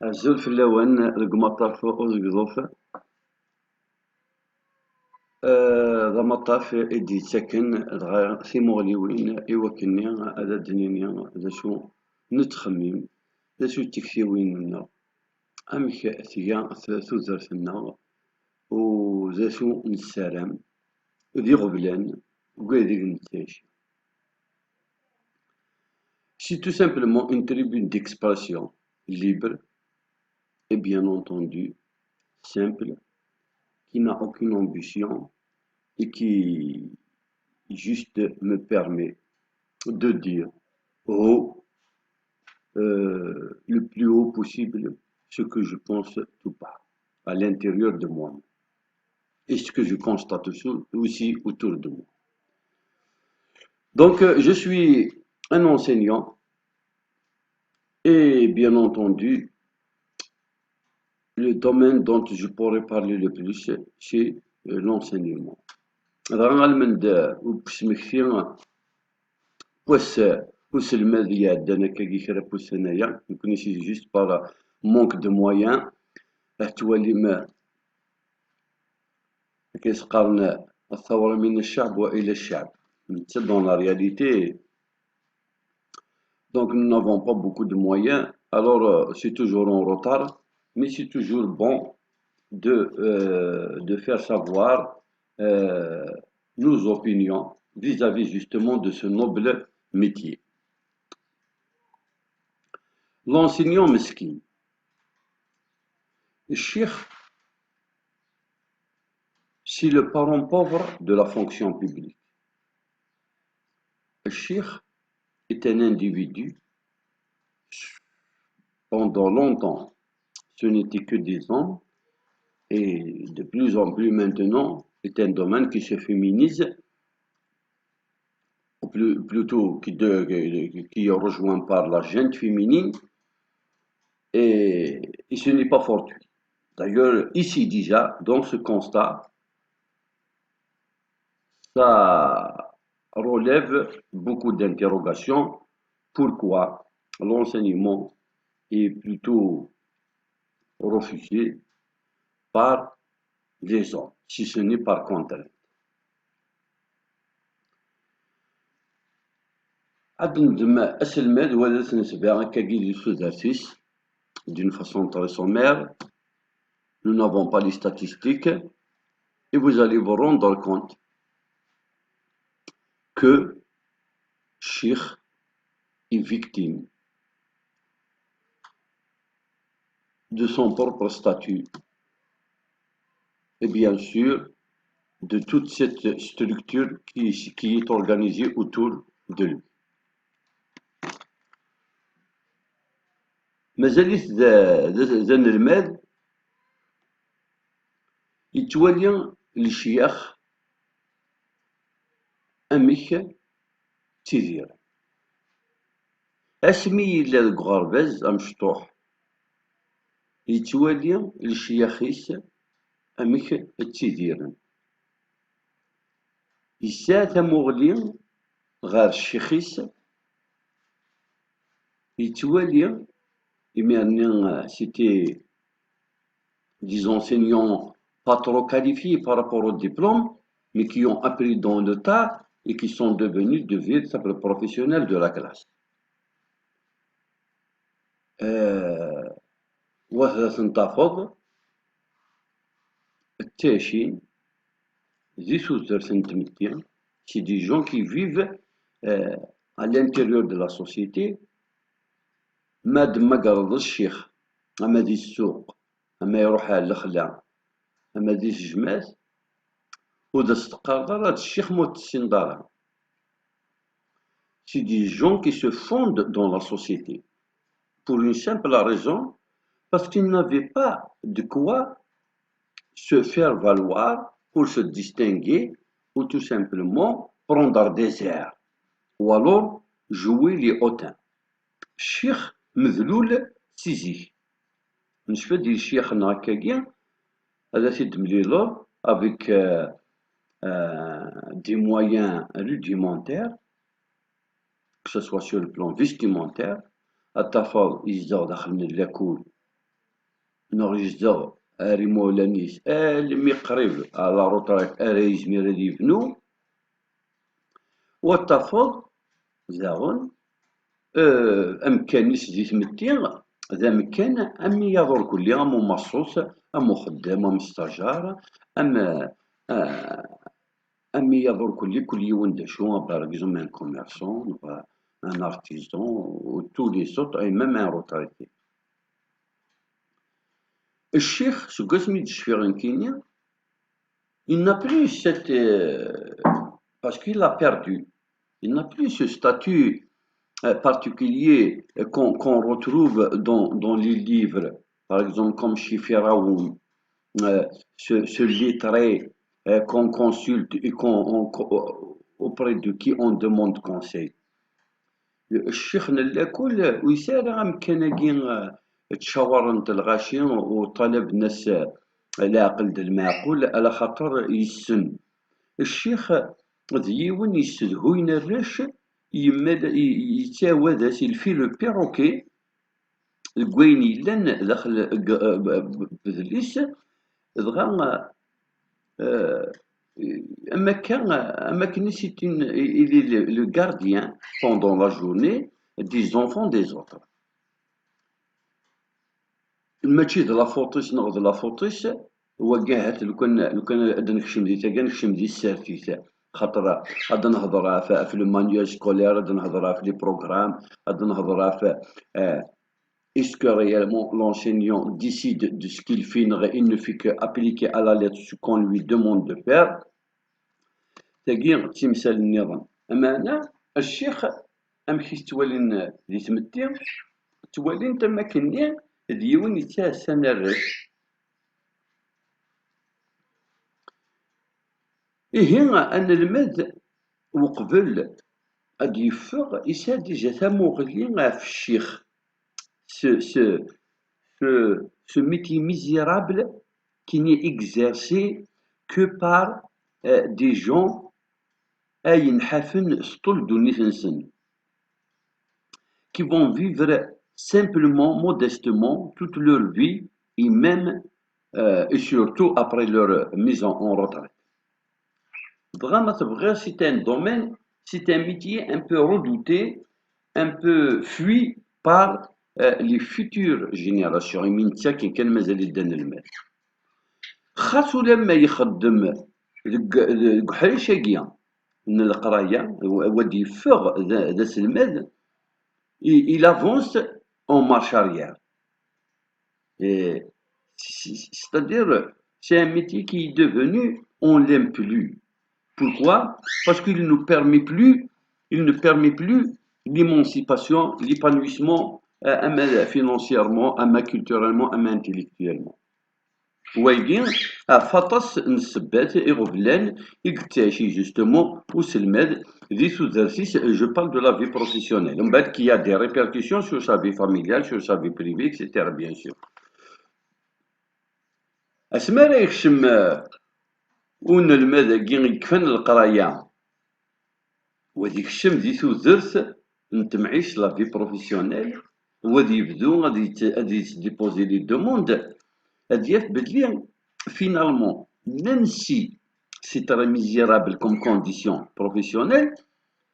Azul fell-awen deg umaṭṭaf uzegḍuf, d amaṭṭaf i d-yettaken dɣa timuɣliwin iwakken-nni ad d-nini d acu nettxemmim, d acu tiktiwin-nneɣ, amek tga tudert-nneɣ, u d acu nessaram, d iɣeblan deg wadeg nettɛic. C'est tout simplement une tribune d'expression libre et bien entendu simple, qui n'a aucune ambition et qui juste me permet de dire haut, le plus haut possible ce que je pense tout bas, à l'intérieur de moi et ce que je constate aussi autour de moi. Donc, je suis un enseignant et bien entendu, le domaine dont je pourrais parler le plus, c'est l'enseignement. غنعلم وبسمكتي واس المال يعدانا كاكي كرا بوس هنايا يمكن شي جوست بار مونك دو مويان توالي ما كيسقارن الثورة من الشعب وإلى الشعب. Dans la réalité, donc nous n'avons pas beaucoup de moyens, alors c'est toujours en retard, mais c'est toujours bon de faire savoir nos opinions vis-à-vis justement de ce noble métier. L'enseignant mesquin. الشيخ, c'est le parent pauvre de la fonction publique. Le cheikh est un individu, pendant longtemps, ce n'était que des hommes, et de plus en plus maintenant, est un domaine qui se féminise, ou plutôt qui est rejoint par la gente féminine, et ce n'est pas fortuit. D'ailleurs, ici déjà, dans ce constat, ça relève beaucoup d'interrogations. Pourquoi l'enseignement est plutôt refusé par les hommes, si ce n'est par contrainte? D'une façon très sommaire, nous n'avons pas les statistiques et vous allez vous rendre compte que Cheikh est victime de son propre statut et bien sûr de toute cette structure qui est organisée autour de lui. مازاليت ذا نرماد يتولي الشيخ أميك تيدير اسمي يلا ديك غرباز أمشطوح يتولي الشيخيس أميك تيديرن يسا تمغلي غير الشيخيس يتولي c'était des enseignants pas trop qualifiés par rapport au diplôme, mais qui ont appris dans le tas et qui sont devenus de véritables professionnels de la classe. وتنتفض التاشين ذي سوزر سنتمتين, c'est des gens qui vivent à l'intérieur de la société. ما قرض الشيخ أما دي السوق أما يروح على الخلا أما دي الجماس ودا استقرار هاد الشيخ موت السندارة. C'est des gens qui se fondent dans la société pour une simple raison, parce qu'ils n'avaient pas de quoi se faire valoir pour se distinguer ou tout simplement prendre des airs ou alors jouer les hautains. الشيخ مذلول سيزيك نشفى ديال الشيخنا هكاكيا هذا تيدمليلو avec des moyens rudimentaires, que ce soit sur le plan vestimentaire. الطفل يزداد داخل من اللاكول نغيزدغ أري مولانيس اللي قريب على روتراك أري يزمير هادي يبنو والتفض زاغن أمكانيس دي تمتين ذا مكان أمي يضر كل يوم مصوص أم خدام أم ستاجار أم أمي يضر كل يوم داشو باغ اكزومبل ان كوميرسون un artisan ou tous les autres et même un retraité. الشيخ سو قسمي تشفيرن كينيا il n'a plus cette parce qu'il a perdu il n'a plus ce statut particulier qu'on retrouve dans les livres par exemple comme chez Firaoun ce lettré qu'on consulte et auprès de qui on demande conseil الشيخ نلاكل ويسارع مكانكي تشاورنت الغاشي وطلب ناس العقل د المعقول على خاطر يسن الشيخ ديون يسدهو ينرش يتاوى ذا سيلفي لو بيروكي الكوين يلان داخل بذليس دغا أما كان il est le gardien pendant la journée des enfants des autres. ماشي د لافوطيس ناخذ لافوطيس هو كاع لو كان غادي نكشم دي تا نكشم دي السيرتيتا خاطر غادي نهضر في لو مانيوال سكولير غادي نهضر في لي بروغرام غادي نهضر في est-ce que réellement l'enseignant décide de ce qu'il fait il ne fait qu'appliquer à la lettre ce qu'on lui demande de faire تاقي تمثال النظام اما انا الشيخ امشي توالين دي تمتي توالين تما كني ديون يتاسن الرش إيه أن المد وقبل أد يفغ يساد ديجا تاموغلي في الشيخ ce métier misérable qui n'est exercé que par des gens أين حافن سطول دونيت نسن qui vont vivre simplement, modestement toute leur vie et même et surtout après leur mise en retraite. Vraiment, c'est un domaine, c'est un métier un peu redouté, un peu fui par les futures générations. من تاكي كان مازال يدان المال. خاصو لما يخدم القحريشاكيا من القرايه ودي يفغ ذا سلماد il avance en marche arrière. C'est-à-dire, c'est un métier qui est devenu, on ne l'aime plus. Pourquoi? Parce qu'il ne permet plus l'émancipation, l'épanouissement financièrement, culturellement, intellectuellement. ويجي فطس نسبات يغفلان يكتاشي justement وسلماد ذي سوزارسيس je parle de la vie professionnelle من بعد qu'il y a des répercussions sur sa vie familiale sur sa vie privée etc bien sûr اسما راه يخشم ونلماد كي يكفن القرايه وديك الشم ذي سوزرس نتمعيش لا في بروفيسيونيل وغادي يبدو غادي يديبوزي لي دوموند finalement, même si c'est très misérable comme condition professionnelle,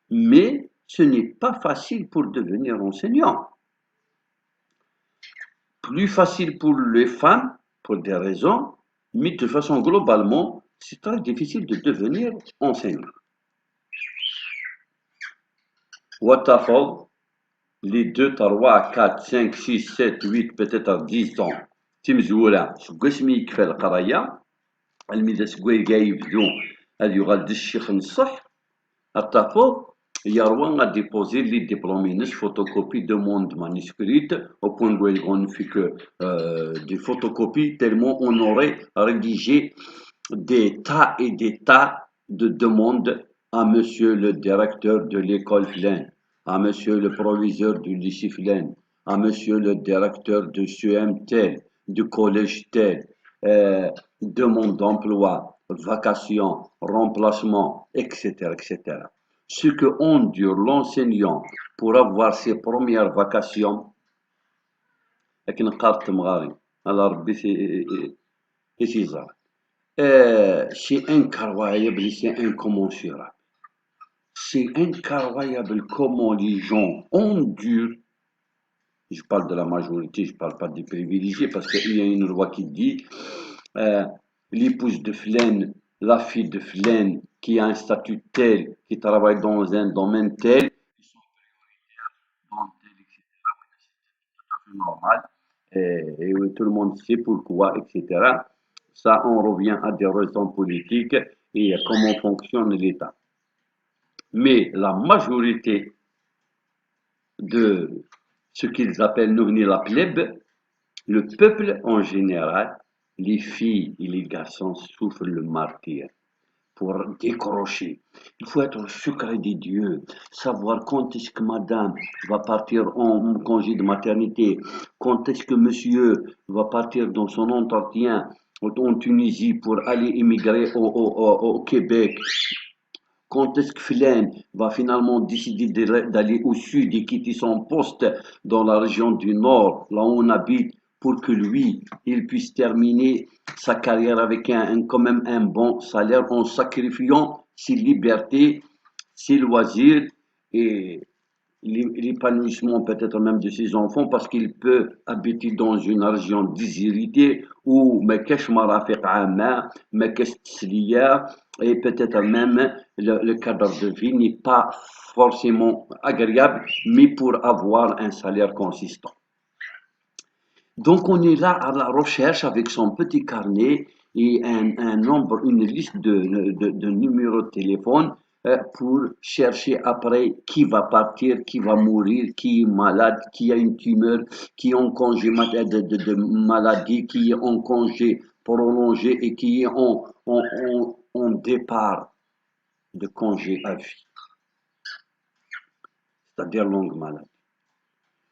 mais ce n'est pas facile pour devenir enseignant. Plus facile pour les femmes, pour des raisons, mais de façon globalement, c'est très difficile de devenir enseignant. Watafog, les 2, 3, 4, 5, 6, 7, 8, peut-être 10 ans. تمزوله سكاسمي يكفى القرايه الميدا سكوي كاع يبدو هادي يغاد الشيخ نصح الطافو يروى غادي ديبوزي لي ديبلومينس فوتوكوبي دوموند مانuscrite au point où on ne fait que des photocopies tellement on aurait rédigé des tas et des tas de demandes à monsieur le directeur de l'école Flaine, à monsieur le proviseur du lycée Flaine, à monsieur le directeur de CEM tel du collège tel, demande d'emploi, vacation, remplacement, etc., etc. Ce que endure l'enseignant pour avoir ses premières vacations, avec une carte مغاري Allah Rabbi César. C'est incroyable et c'est incommensurable. C'est incroyable comment les gens endurent. Je parle de la majorité, je ne parle pas des privilégiés, parce qu'il y a une loi qui dit euh, l'épouse de Flaine, la fille de Flaine, qui a un statut tel, qui travaille dans un domaine tel, dans tel, etc. C'est normal. Et oui, tout le monde sait pourquoi, etc. Ça, on revient à des raisons politiques et à comment fonctionne l'État. Mais la majorité de ce qu'ils appellent nous la plèbe, le peuple en général, les filles et les garçons souffrent le martyre pour décrocher. Il faut être au secret des dieux, savoir quand est-ce que madame va partir en congé de maternité, quand est-ce que monsieur va partir dans son entretien en Tunisie pour aller immigrer au Québec, quand est-ce que Flaine va finalement décider d'aller au sud et quitter son poste dans la région du nord, là où on habite, pour que lui, il puisse terminer sa carrière avec quand même un bon salaire en sacrifiant ses libertés, ses loisirs et l'épanouissement peut-être même de ses enfants parce qu'il peut habiter dans une région déshéritée où ما كاش مرافق عامة ما كاش تسلية et peut-être même le cadre de vie n'est pas forcément agréable mais pour avoir un salaire consistant. Donc on est là à la recherche avec son petit carnet et un nombre, une liste de numéros de téléphone pour chercher après qui va partir, qui va mourir, qui est malade, qui a une tumeur, qui est en congé de maladie, qui est en congé prolongé et qui est en départ de congé à vie, c'est-à-dire longue maladie.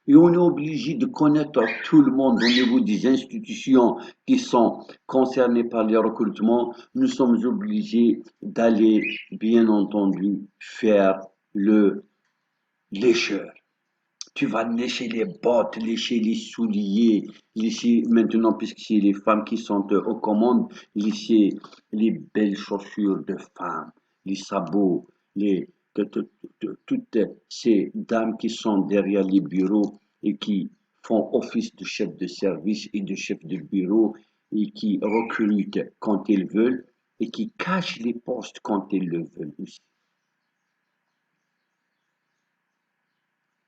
Et on est obligé de connaître tout le monde au niveau des institutions qui sont concernées par les recrutements. Nous sommes obligés d'aller, bien entendu, faire le lécheur. Tu vas lécher les bottes, lécher les souliers, lécher maintenant, puisque c'est les femmes qui sont aux commandes, lécher les belles chaussures de femmes, les sabots, toutes ces dames qui sont derrière les bureaux et qui font office de chef de service et de chef de bureau et qui recrutent quand ils veulent et qui cachent les postes quand ils le veulent aussi.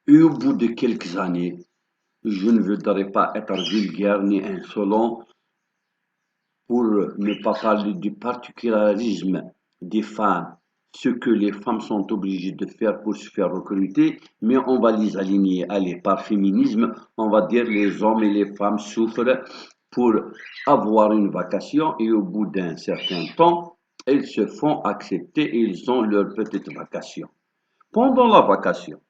Et au bout de quelques années, je ne voudrais pas être vulgaire ni insolent pour ne pas parler du particularisme des femmes, ce que les femmes sont obligées de faire pour se faire recruter, mais on va les aligner. Allez, par féminisme, on va dire les hommes et les femmes souffrent pour avoir une vacation et au bout d'un certain temps, elles se font accepter et ils ont leur petite vacation. Pendant la vacation,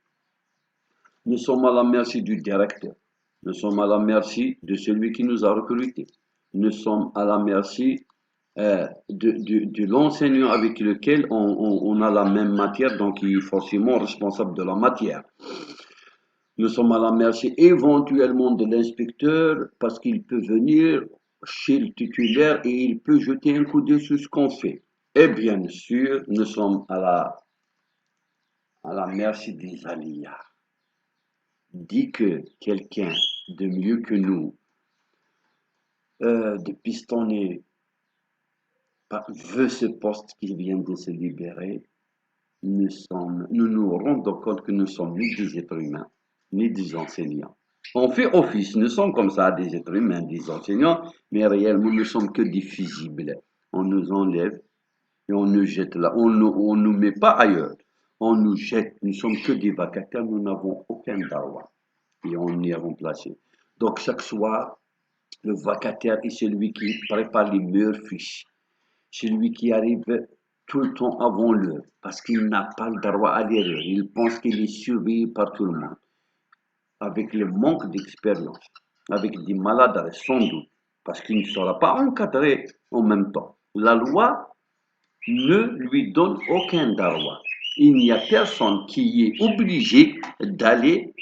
nous sommes à la merci du directeur. Nous sommes à la merci de celui qui nous a recrutés. Nous sommes à la merci de l'enseignant avec lequel on a la même matière, donc il est forcément responsable de la matière. Nous sommes à la merci éventuellement de l'inspecteur parce qu'il peut venir chez le titulaire et il peut jeter un coup d'œil sur ce qu'on fait. Et bien sûr, nous sommes à la merci des aléas. Dit que quelqu'un de mieux que nous, de pistonner, veut ce poste qui vient de se libérer, nous nous rendons compte que nous sommes ni des êtres humains, ni des enseignants. On fait office, nous sommes comme ça des êtres humains, des enseignants, mais réellement nous sommes que des fusibles. On nous enlève et on nous jette là. On nous met pas ailleurs. On nous jette. Nous sommes que des vacataires, nous n'avons aucun dawa. Et on y est remplacé. Donc chaque soir, le vacataire est celui qui prépare les meilleures fiches. Celui qui arrive tout le temps avant l'heure, parce qu'il n'a pas le droit à l'erreur. Il pense qu'il est surveillé par tout le monde. Avec le manque d'expérience, avec des malades sans doute, parce qu'il ne sera pas encadré en même temps. La loi ne lui donne aucun droit. Il n'y a personne qui est obligé d'aller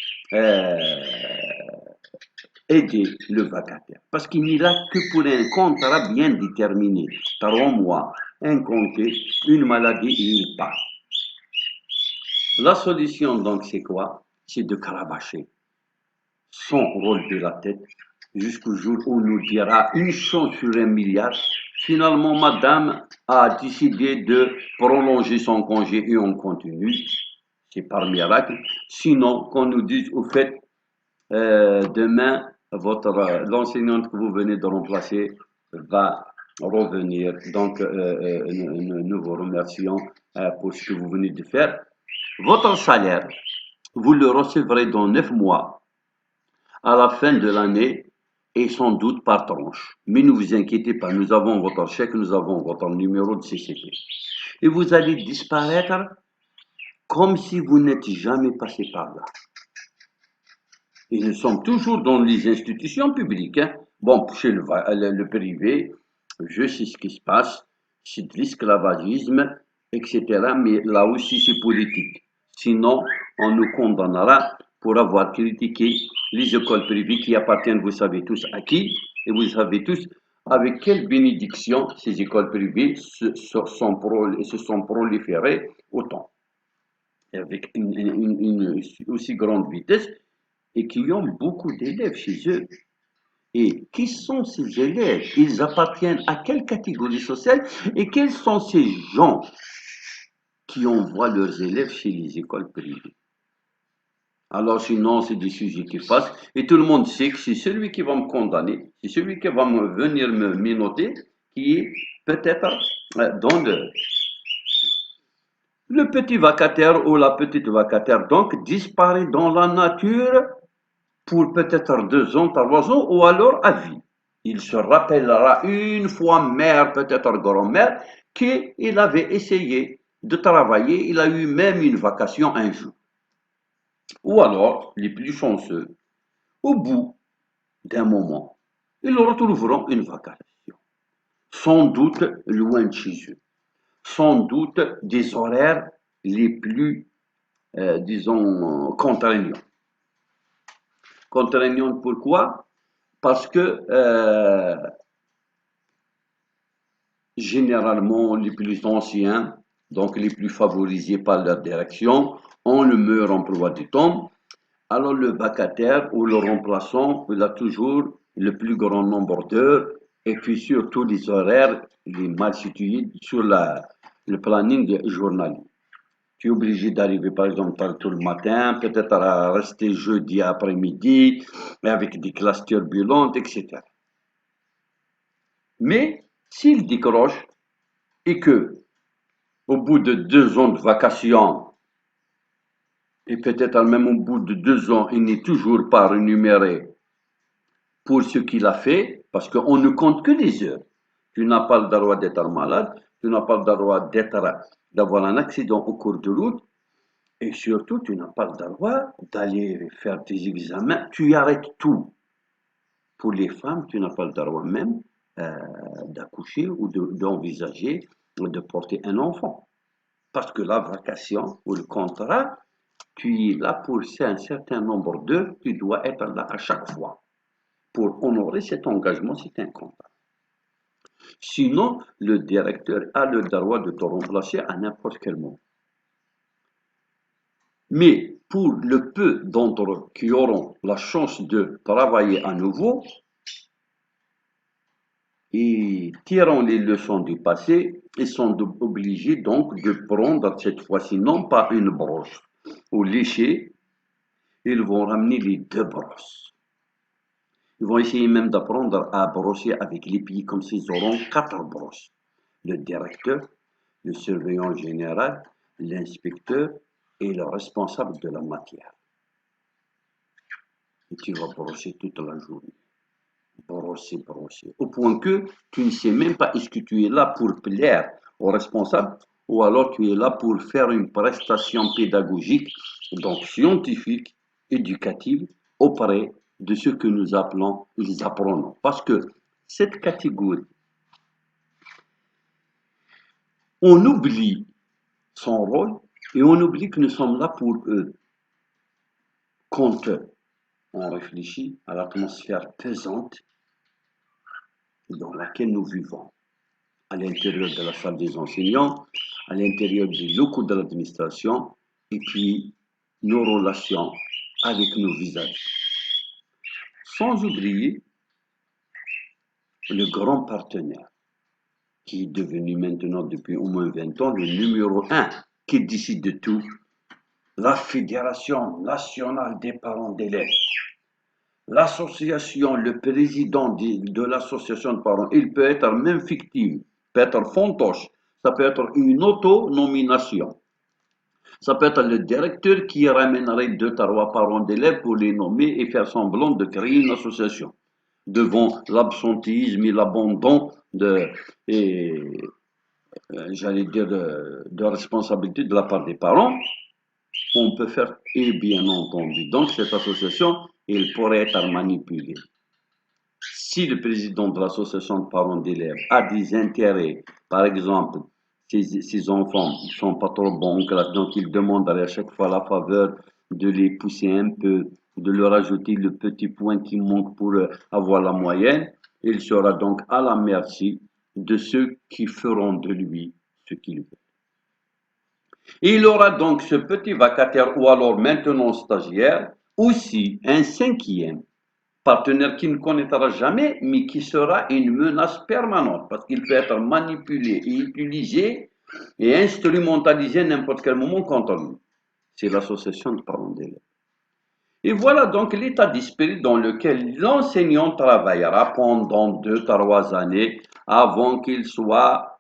aider le vacataire. Parce qu'il n'est là que pour un contrat bien déterminé. 3 mois, un congé, une maladie et il part. La solution donc c'est quoi? C'est de cravacher sans relever la tête jusqu'au jour où on nous dira une chance sur 1 milliard. Finalement, madame a décidé de prolonger son congé et on continue. C'est par miracle. Sinon, qu'on nous dise, au fait, demain, l'enseignante que vous venez de remplacer va revenir. Donc, nous vous remercions pour ce que vous venez de faire. Votre salaire, vous le recevrez dans 9 mois à la fin de l'année et sans doute par tranche. Mais ne vous inquiétez pas, nous avons votre chèque, nous avons votre numéro de CCP. Et vous allez disparaître comme si vous n'êtes jamais passé par là. Et nous sommes toujours dans les institutions publiques. Hein. Bon, chez le privé, je sais ce qui se passe, c'est de l'esclavagisme, etc. Mais là aussi, c'est politique. Sinon, on nous condamnera pour avoir critiqué les écoles privées qui appartiennent, vous savez tous, à qui, et vous savez tous avec quelle bénédiction ces écoles privées se sont proliférées autant, avec une aussi grande vitesse, et qui ont beaucoup d'élèves chez eux. Et qui sont ces élèves? Ils appartiennent à quelle catégorie sociale? Et quels sont ces gens qui envoient leurs élèves chez les écoles privées? Alors sinon, c'est des sujets qui passent. Et tout le monde sait que c'est celui qui va me condamner, c'est celui qui va venir me minoter, qui est peut-être dans le petit vacataire ou la petite vacataire. Donc, disparaît dans la nature pour peut-être 2 ans, 3 ans, ou alors à vie. Il se rappellera une fois mère, peut-être grand-mère, qu'il avait essayé de travailler, il a eu même une vacation un jour. Ou alors, les plus chanceux, au bout d'un moment, ils retrouveront une vacation. Sans doute loin de chez eux. Sans doute des horaires les plus, disons, contraignants. Contraignants pourquoi? Parce que généralement, les plus anciens, donc les plus favorisés par leur direction, ont le meilleur emploi du temps. Alors le vacataire ou le remplaçant, il a toujours le plus grand nombre d'heures et puis surtout les horaires les mal situés sur le planning journalier. Tu es obligé d'arriver par exemple tôt le matin, peut-être à rester jeudi après-midi, avec des classes turbulentes, etc. Mais s'il décroche et que au bout de 2 ans de vacations, et peut-être même au bout de 2 ans, il n'est toujours pas rémunéré pour ce qu'il a fait, parce qu'on ne compte que les heures. Tu n'as pas le droit d'être malade, tu n'as pas le droit d'avoir un accident au cours de route, et surtout, tu n'as pas le droit d'aller faire tes examens. Tu arrêtes tout. Pour les femmes, tu n'as pas le droit même d'accoucher ou d'envisager de porter un enfant. Parce que la vacation ou le contrat, tu es là pour un certain nombre d'heures, tu dois être là à chaque fois. Pour honorer cet engagement, c'est un contrat. Sinon, le directeur a le droit de te remplacer à n'importe quel moment. Mais pour le peu d'entre eux qui auront la chance de travailler à nouveau, et tirant les leçons du passé, ils sont obligés donc de prendre cette fois-ci non pas une brosse ou lécher, ils vont ramener les 2 brosses. Ils vont essayer même d'apprendre à brosser avec les pieds comme s'ils auront 4 brosses. Le directeur, le surveillant général, l'inspecteur et le responsable de la matière. Et tu vas brosser toute la journée. Brosser, brosser. Au point que tu ne sais même pas est-ce que tu es là pour plaire au responsable ou alors tu es là pour faire une prestation pédagogique, donc scientifique, éducative, auprès de ce que nous appelons les apprenants. Parce que cette catégorie, on oublie son rôle et on oublie que nous sommes là pour eux, contre eux. on réfléchit à l'atmosphère pesante dans laquelle nous vivons, à l'intérieur de la salle des enseignants, à l'intérieur des locaux de l'administration, et puis nos relations avec nos vis-à-vis. Sans oublier le grand partenaire, qui est devenu maintenant depuis au moins 20 ans le numéro un, qui décide de tout, la Fédération nationale des parents d'élèves. L'association, le président de l'association de parents, il peut être même fictif, peut être fantoche, ça peut être une auto-nomination. Ça peut être le directeur qui ramènerait 2 3 parents d'élèves pour les nommer et faire semblant de créer une association. Devant l'absentéisme et l'abandon et, j'allais dire, de responsabilité de la part des parents, on peut faire, et bien entendu, donc cette association, elle pourrait être manipulée. Si le président de l'association de parents d'élèves a des intérêts, par exemple, ses enfants ne sont pas trop bons en classe, donc il demande à chaque fois la faveur de les pousser un peu, de leur ajouter le petit point qui manque pour avoir la moyenne, il sera donc à la merci de ceux qui feront de lui ce qu'il veut. Il aura donc ce petit vacataire ou alors maintenant stagiaire, aussi un cinquième partenaire qui ne connaîtra jamais, mais qui sera une menace permanente parce qu'il peut être manipulé et utilisé et instrumentalisé à n'importe quel moment contre lui. C'est l'association de parents d'élèves. Et voilà donc l'état d'esprit dans lequel l'enseignant travaillera pendant 2 3 années avant qu'il soit,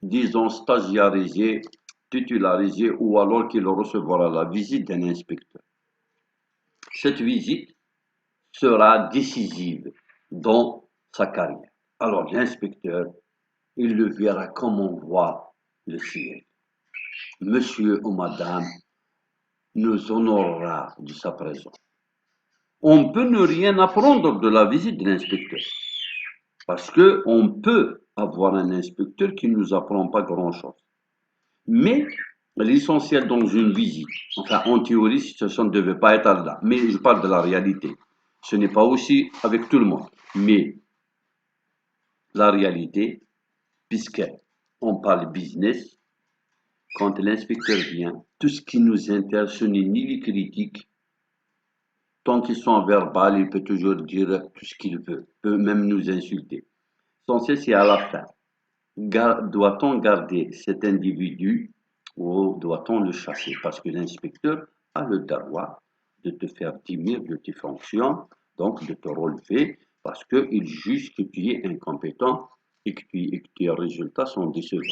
disons, stagiarisé, titularisé ou alors qu'il recevra la visite d'un inspecteur. Cette visite sera décisive dans sa carrière. Alors l'inspecteur, il le verra comme on voit le ciel. Monsieur ou madame nous honorera de sa présence. On peut ne rien apprendre de la visite de l'inspecteur. Parce qu'on peut avoir un inspecteur qui ne nous apprend pas grand-chose. Mais l'essentiel dans une visite, enfin en théorie, ça ne devait pas être là. Mais je parle de la réalité. Ce n'est pas aussi avec tout le monde. Mais la réalité, puisqu'on parle business, quand l'inspecteur vient, tout ce qui nous intéresse, ce n'est ni les critiques. Tant qu'ils sont verbales, il peut toujours dire tout ce qu'il veut, peut même nous insulter. L'essentiel, c'est à la fin. Doit-on garder cet individu ou doit-on le chasser? Parce que l'inspecteur a le droit de te faire démis de tes fonctions, donc de te relever, parce qu'il juge que tu es incompétent et que tes résultats sont décevants.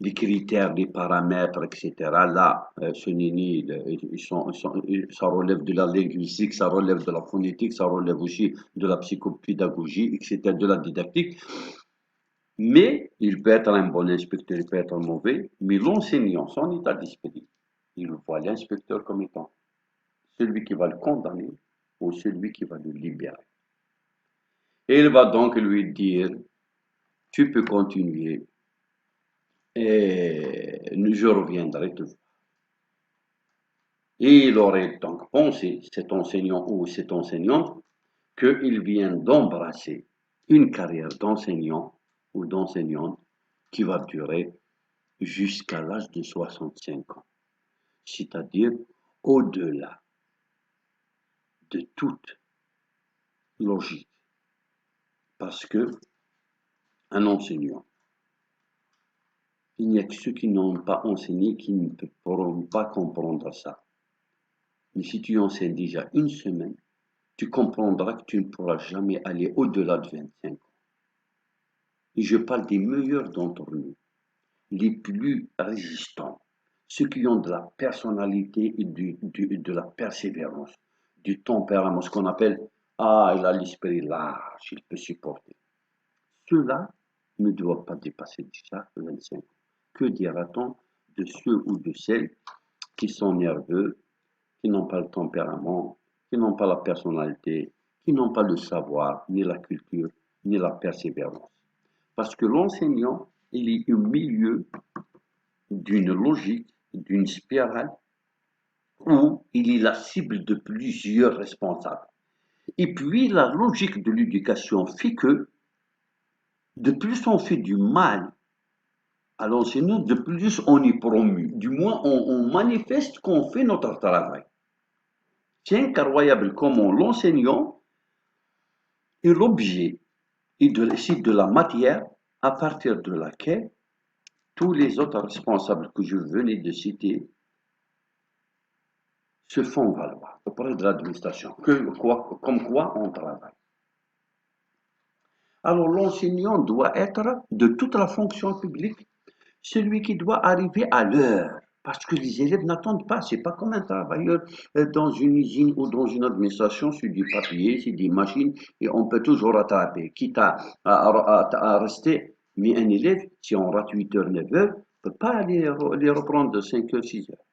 Les critères, les paramètres, etc. Là, ce n'est ça relève de la linguistique, ça relève de la phonétique, ça relève aussi de la psychopédagogie, etc., de la didactique. Mais il peut être un bon inspecteur, il peut être mauvais, mais l'enseignant, son état d'esprit, il voit l'inspecteur comme étant celui qui va le condamner ou celui qui va le libérer. Et il va donc lui dire, tu peux continuer et je reviendrai te voir. Et il aurait donc pensé, cet enseignant ou cette enseignante, qu'il vient d'embrasser une carrière d'enseignant ou d'enseignante qui va durer jusqu'à l'âge de 65 ans, c'est-à-dire au-delà de toute logique. Parce que un enseignant, il n'y a que ceux qui n'ont pas enseigné qui ne pourront pas comprendre ça. Mais si tu enseignes déjà une semaine, tu comprendras que tu ne pourras jamais aller au-delà de 25 ans. Et je parle des meilleurs d'entre nous, les plus résistants, ceux qui ont de la personnalité et de la persévérance, du tempérament, ce qu'on appelle « Ah, il a l'esprit large, il peut supporter ». Ceux-là ne doivent pas dépasser déjà 25 ans. Que dira-t-on de ceux ou de celles qui sont nerveux, qui n'ont pas le tempérament, qui n'ont pas la personnalité, qui n'ont pas le savoir, ni la culture, ni la persévérance? Parce que l'enseignant, il est au milieu d'une logique, d'une spirale où il est la cible de plusieurs responsables. Et puis, la logique de l'éducation fait que de plus on fait du mal à l'enseignant, de plus on est promu. Du moins, on manifeste qu'on fait notre travail. C'est incroyable comment l'enseignant est l'objet et de la matière à partir de laquelle tous les autres responsables que je venais de citer se font valoir auprès de l'administration, comme quoi on travaille. Alors l'enseignant doit être, de toute la fonction publique, celui qui doit arriver à l'heure. Parce que les élèves n'attendent pas, c'est pas comme un travailleur dans une usine ou dans une administration, c'est du papier, c'est des machines, et on peut toujours rattraper, quitte à rester. Mais un élève, si on rate 8 heures, 9 heures, ne peut pas les reprendre de 5 heures, 6 heures.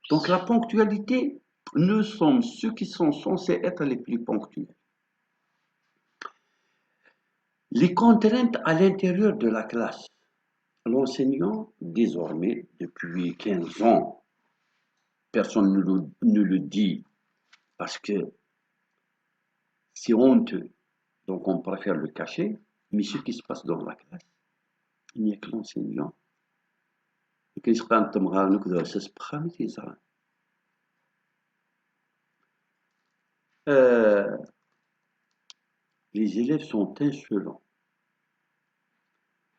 Donc la ponctualité, nous sommes ceux qui sont censés être les plus ponctuels. Les contraintes à l'intérieur de la classe. L'enseignant, désormais, depuis 15 ans, personne ne le dit parce que c'est honteux, donc on préfère le cacher, mais ce qui se passe dans la classe, il n'y a que l'enseignant. Euh, les élèves sont insolents.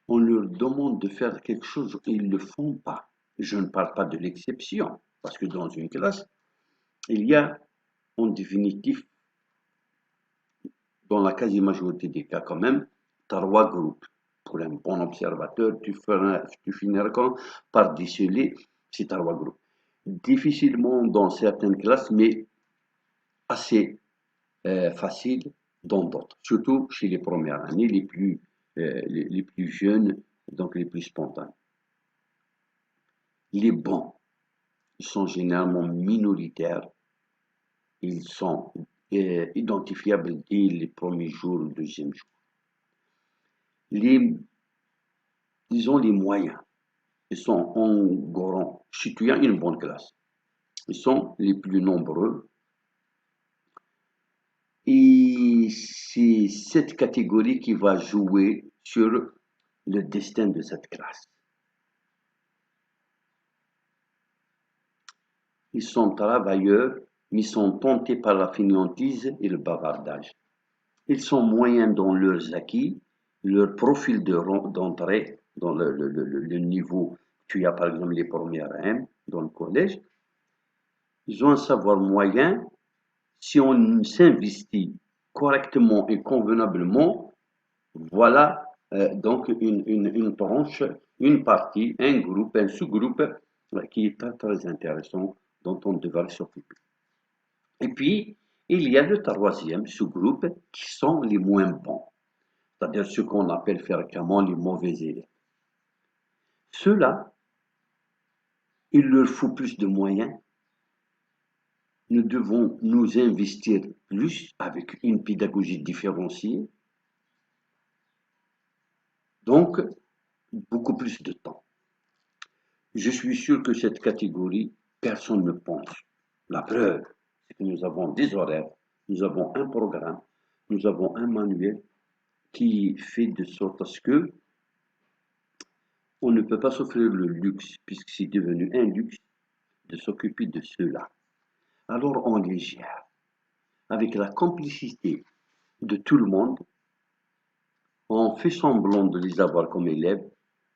On leur demande de faire quelque chose et ils ne le font pas. Je ne parle pas de l'exception, parce que dans une classe, il y a en définitive, dans la quasi-majorité des cas quand même, 3 groupes. Pour un bon observateur, tu finiras par déceler ces 3 groupes. Difficilement dans certaines classes, mais assez facile dans d'autres. Surtout chez les premières années, les plus jeunes, donc les plus spontanés. Les bons, ils sont généralement minoritaires. Ils sont identifiables dès les premiers jours, le deuxième jour. Ils ont les moyens. Ils sont en grand. Si tu as une bonne classe, ils sont les plus nombreux. Et c'est cette catégorie qui va jouer sur le destin de cette classe. Ils sont travailleurs, mais sont tentés par la fainéantise et le bavardage. Ils sont moyens dans leurs acquis, leur profil d'entrée dans le niveau. Tu as par exemple les premières M dans le collège. Ils ont un savoir moyen. Si on s'investit correctement et convenablement, voilà donc une tranche, une partie, un groupe, un sous-groupe qui est très, très intéressant dont on devrait s'occuper. Et puis, il y a le troisième sous-groupe qui sont les moins bons, c'est-à-dire ce qu'on appelle fréquemment les mauvais élèves. Ceux-là, il leur faut plus de moyens. Nous devons nous investir plus avec une pédagogie différenciée. Donc, beaucoup plus de temps. Je suis sûr que cette catégorie, personne ne pense. La preuve, c'est que nous avons des horaires, nous avons un programme, nous avons un manuel qui fait de sorte à ce que on ne peut pas s'offrir le luxe, puisque c'est devenu un luxe, de s'occuper de ceux-là. Alors on les gère avec la complicité de tout le monde. On fait semblant de les avoir comme élèves.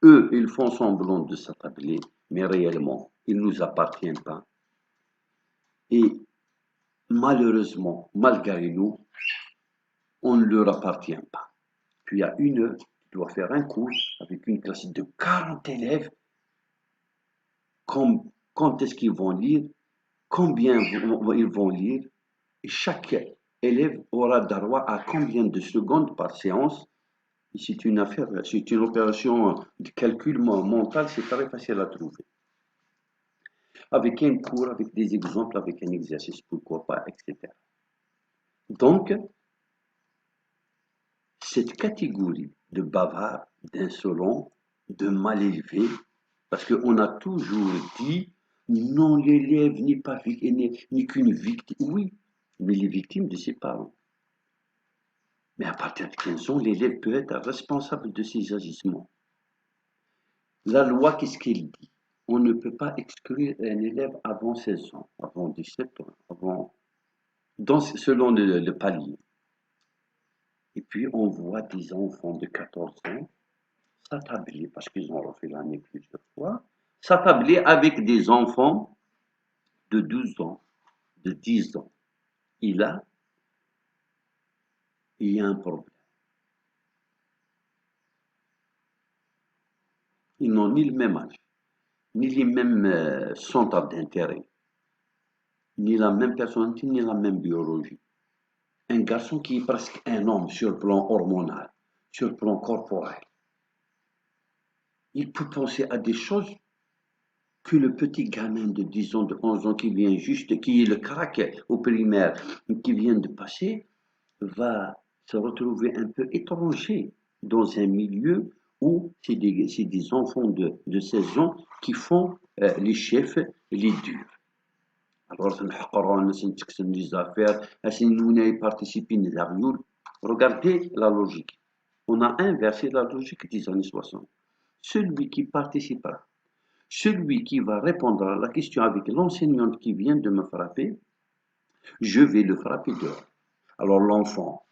Eux, ils font semblant de s'attabler, mais réellement, ils ne nous appartiennent pas. Et malheureusement, malgré nous, on ne leur appartient pas. Puis à une heure, tu dois faire un cours avec une classe de 40 élèves. Quand est-ce qu'ils vont lire? Combien ils vont lire? Et chaque élève aura droit à combien de secondes par séance? C'est une affaire, c'est une opération de calcul mental, c'est très facile à trouver. Avec un cours, avec des exemples, avec un exercice, pourquoi pas, etc. Donc, cette catégorie de bavards, d'insolents, de mal élevés, parce qu'on a toujours dit Non, l'élève n'est qu'une victime. Oui, mais il est victime de ses parents. Mais à partir de 15 ans, l'élève peut être responsable de ses agissements. La loi, qu'est-ce qu'elle dit? On ne peut pas exclure un élève avant 16 ans, avant 17 ans, selon le palier. Et puis, on voit des enfants de 14 ans s'attabler, parce qu'ils ont refait l'année plusieurs fois, s'attabler avec des enfants de 12 ans, de 10 ans. Et là, il y a un problème. Ils n'ont ni le même âge, ni les mêmes centres d'intérêt, ni la même personnalité, ni la même biologie. Un garçon qui est presque un homme sur le plan hormonal, sur le plan corporel, il peut penser à des choses que le petit gamin de 10 ans, de 11 ans qui vient juste, qui est le crack au primaire, qui vient de passer, va se retrouver un peu étranger dans un milieu où c'est des enfants de 16 ans qui font les chefs, les durs. Alors, les affaires, regardez la logique. On a inversé la logique des années 60. Celui qui participera, celui qui va répondre à la question avec l'enseignante qui vient de me frapper, je vais le frapper dehors. Alors l'enfant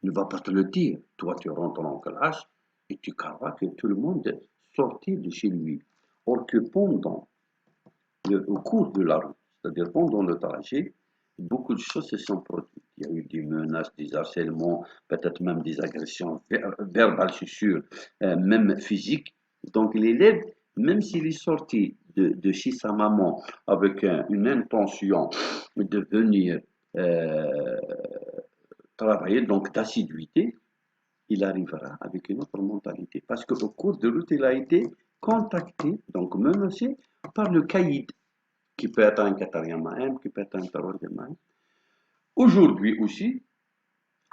ne va pas te le dire. Toi, tu rentres en classe et tu crois que tout le monde sortait de chez lui. Or que au cours de la route, c'est-à-dire pendant le trajet, beaucoup de choses se sont produites. Il y a eu des menaces, des harcèlements, peut-être même des agressions verbales, c'est sûr, même physiques. Donc l'élève, même s'il est sorti de chez sa maman avec une intention de venir euh, travailler, donc d'assiduité, il arrivera avec une autre mentalité. Parce qu'au cours de route, il a été contacté, donc menacé par le caïd, qui peut être un quatrième qui peut être un troisième. Aujourd'hui aussi,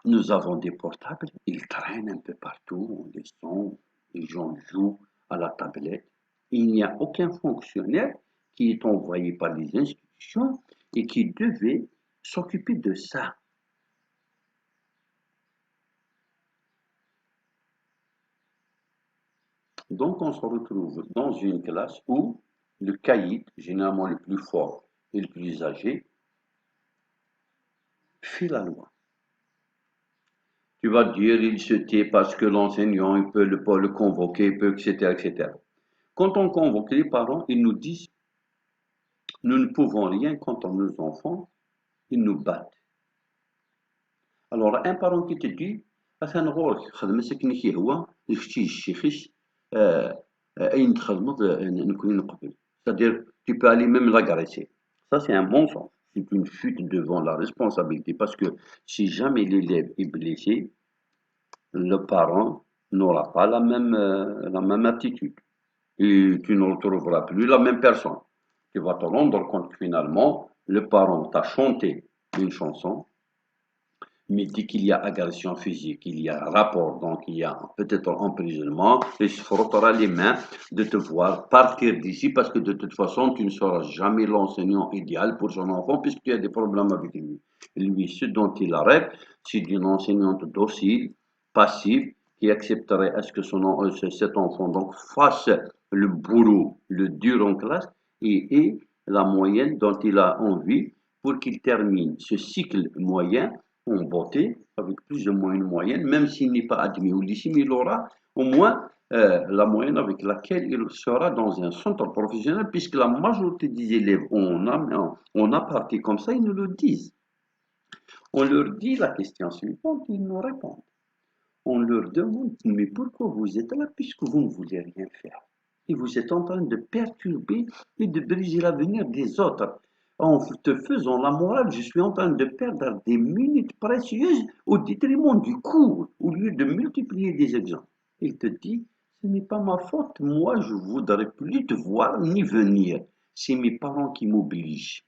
nous avons des portables, ils traînent un peu partout, on les sent, les gens jouent à la tablette. Il n'y a aucun fonctionnaire qui est envoyé par les institutions et qui devait s'occuper de ça. Donc, on se retrouve dans une classe où le caïd, généralement le plus fort et le plus âgé, fait la loi. Tu vas dire, il se tait parce que l'enseignant, il peut pas le convoquer, il peut, etc., etc. Quand on convoque les parents, ils nous disent, nous ne pouvons rien contre nos enfants, ils nous battent. Alors, un parent qui te dit, أثناء غورك خدمتك كي هو شتي الشيخيش أين تخدمت نكون نقبل. C'est-à-dire, tu peux aller même l'agresser. Ça, c'est un mensonge. C'est une fuite devant la responsabilité parce que si jamais l'élève est blessé, le parent n'aura pas la même attitude. Et tu ne retrouveras plus la même personne. Tu vas te rendre compte que finalement, le parent t'a chanté une chanson, mais dès qu'il y a agression physique, il y a rapport, donc il y a peut-être emprisonnement, il se frottera les mains de te voir partir d'ici parce que de toute façon, tu ne seras jamais l'enseignant idéal pour son enfant puisque tu as des problèmes avec lui. Lui, ce dont il rêve, c'est d'une enseignante docile, passive, qui accepterait à ce que cet enfant donc fasse le boulot, le dur en classe et la moyenne dont il a envie pour qu'il termine ce cycle moyen en beauté, avec plus ou moins une moyenne, même s'il n'est pas admis au lycée, mais il aura au moins la moyenne avec laquelle il sera dans un centre professionnel, puisque la majorité des élèves on a parti comme ça, ils nous le disent. On leur dit la question suivante, ils nous répondent. On leur demande, mais pourquoi vous êtes là puisque vous ne voulez rien faire? Et vous êtes en train de perturber et de briser l'avenir des autres. En te faisant la morale, je suis en train de perdre des minutes précieuses au détriment du cours, au lieu de multiplier des exemples. Il te dit, ce n'est pas ma faute, moi je voudrais plus te voir ni venir. C'est mes parents qui m'obligent.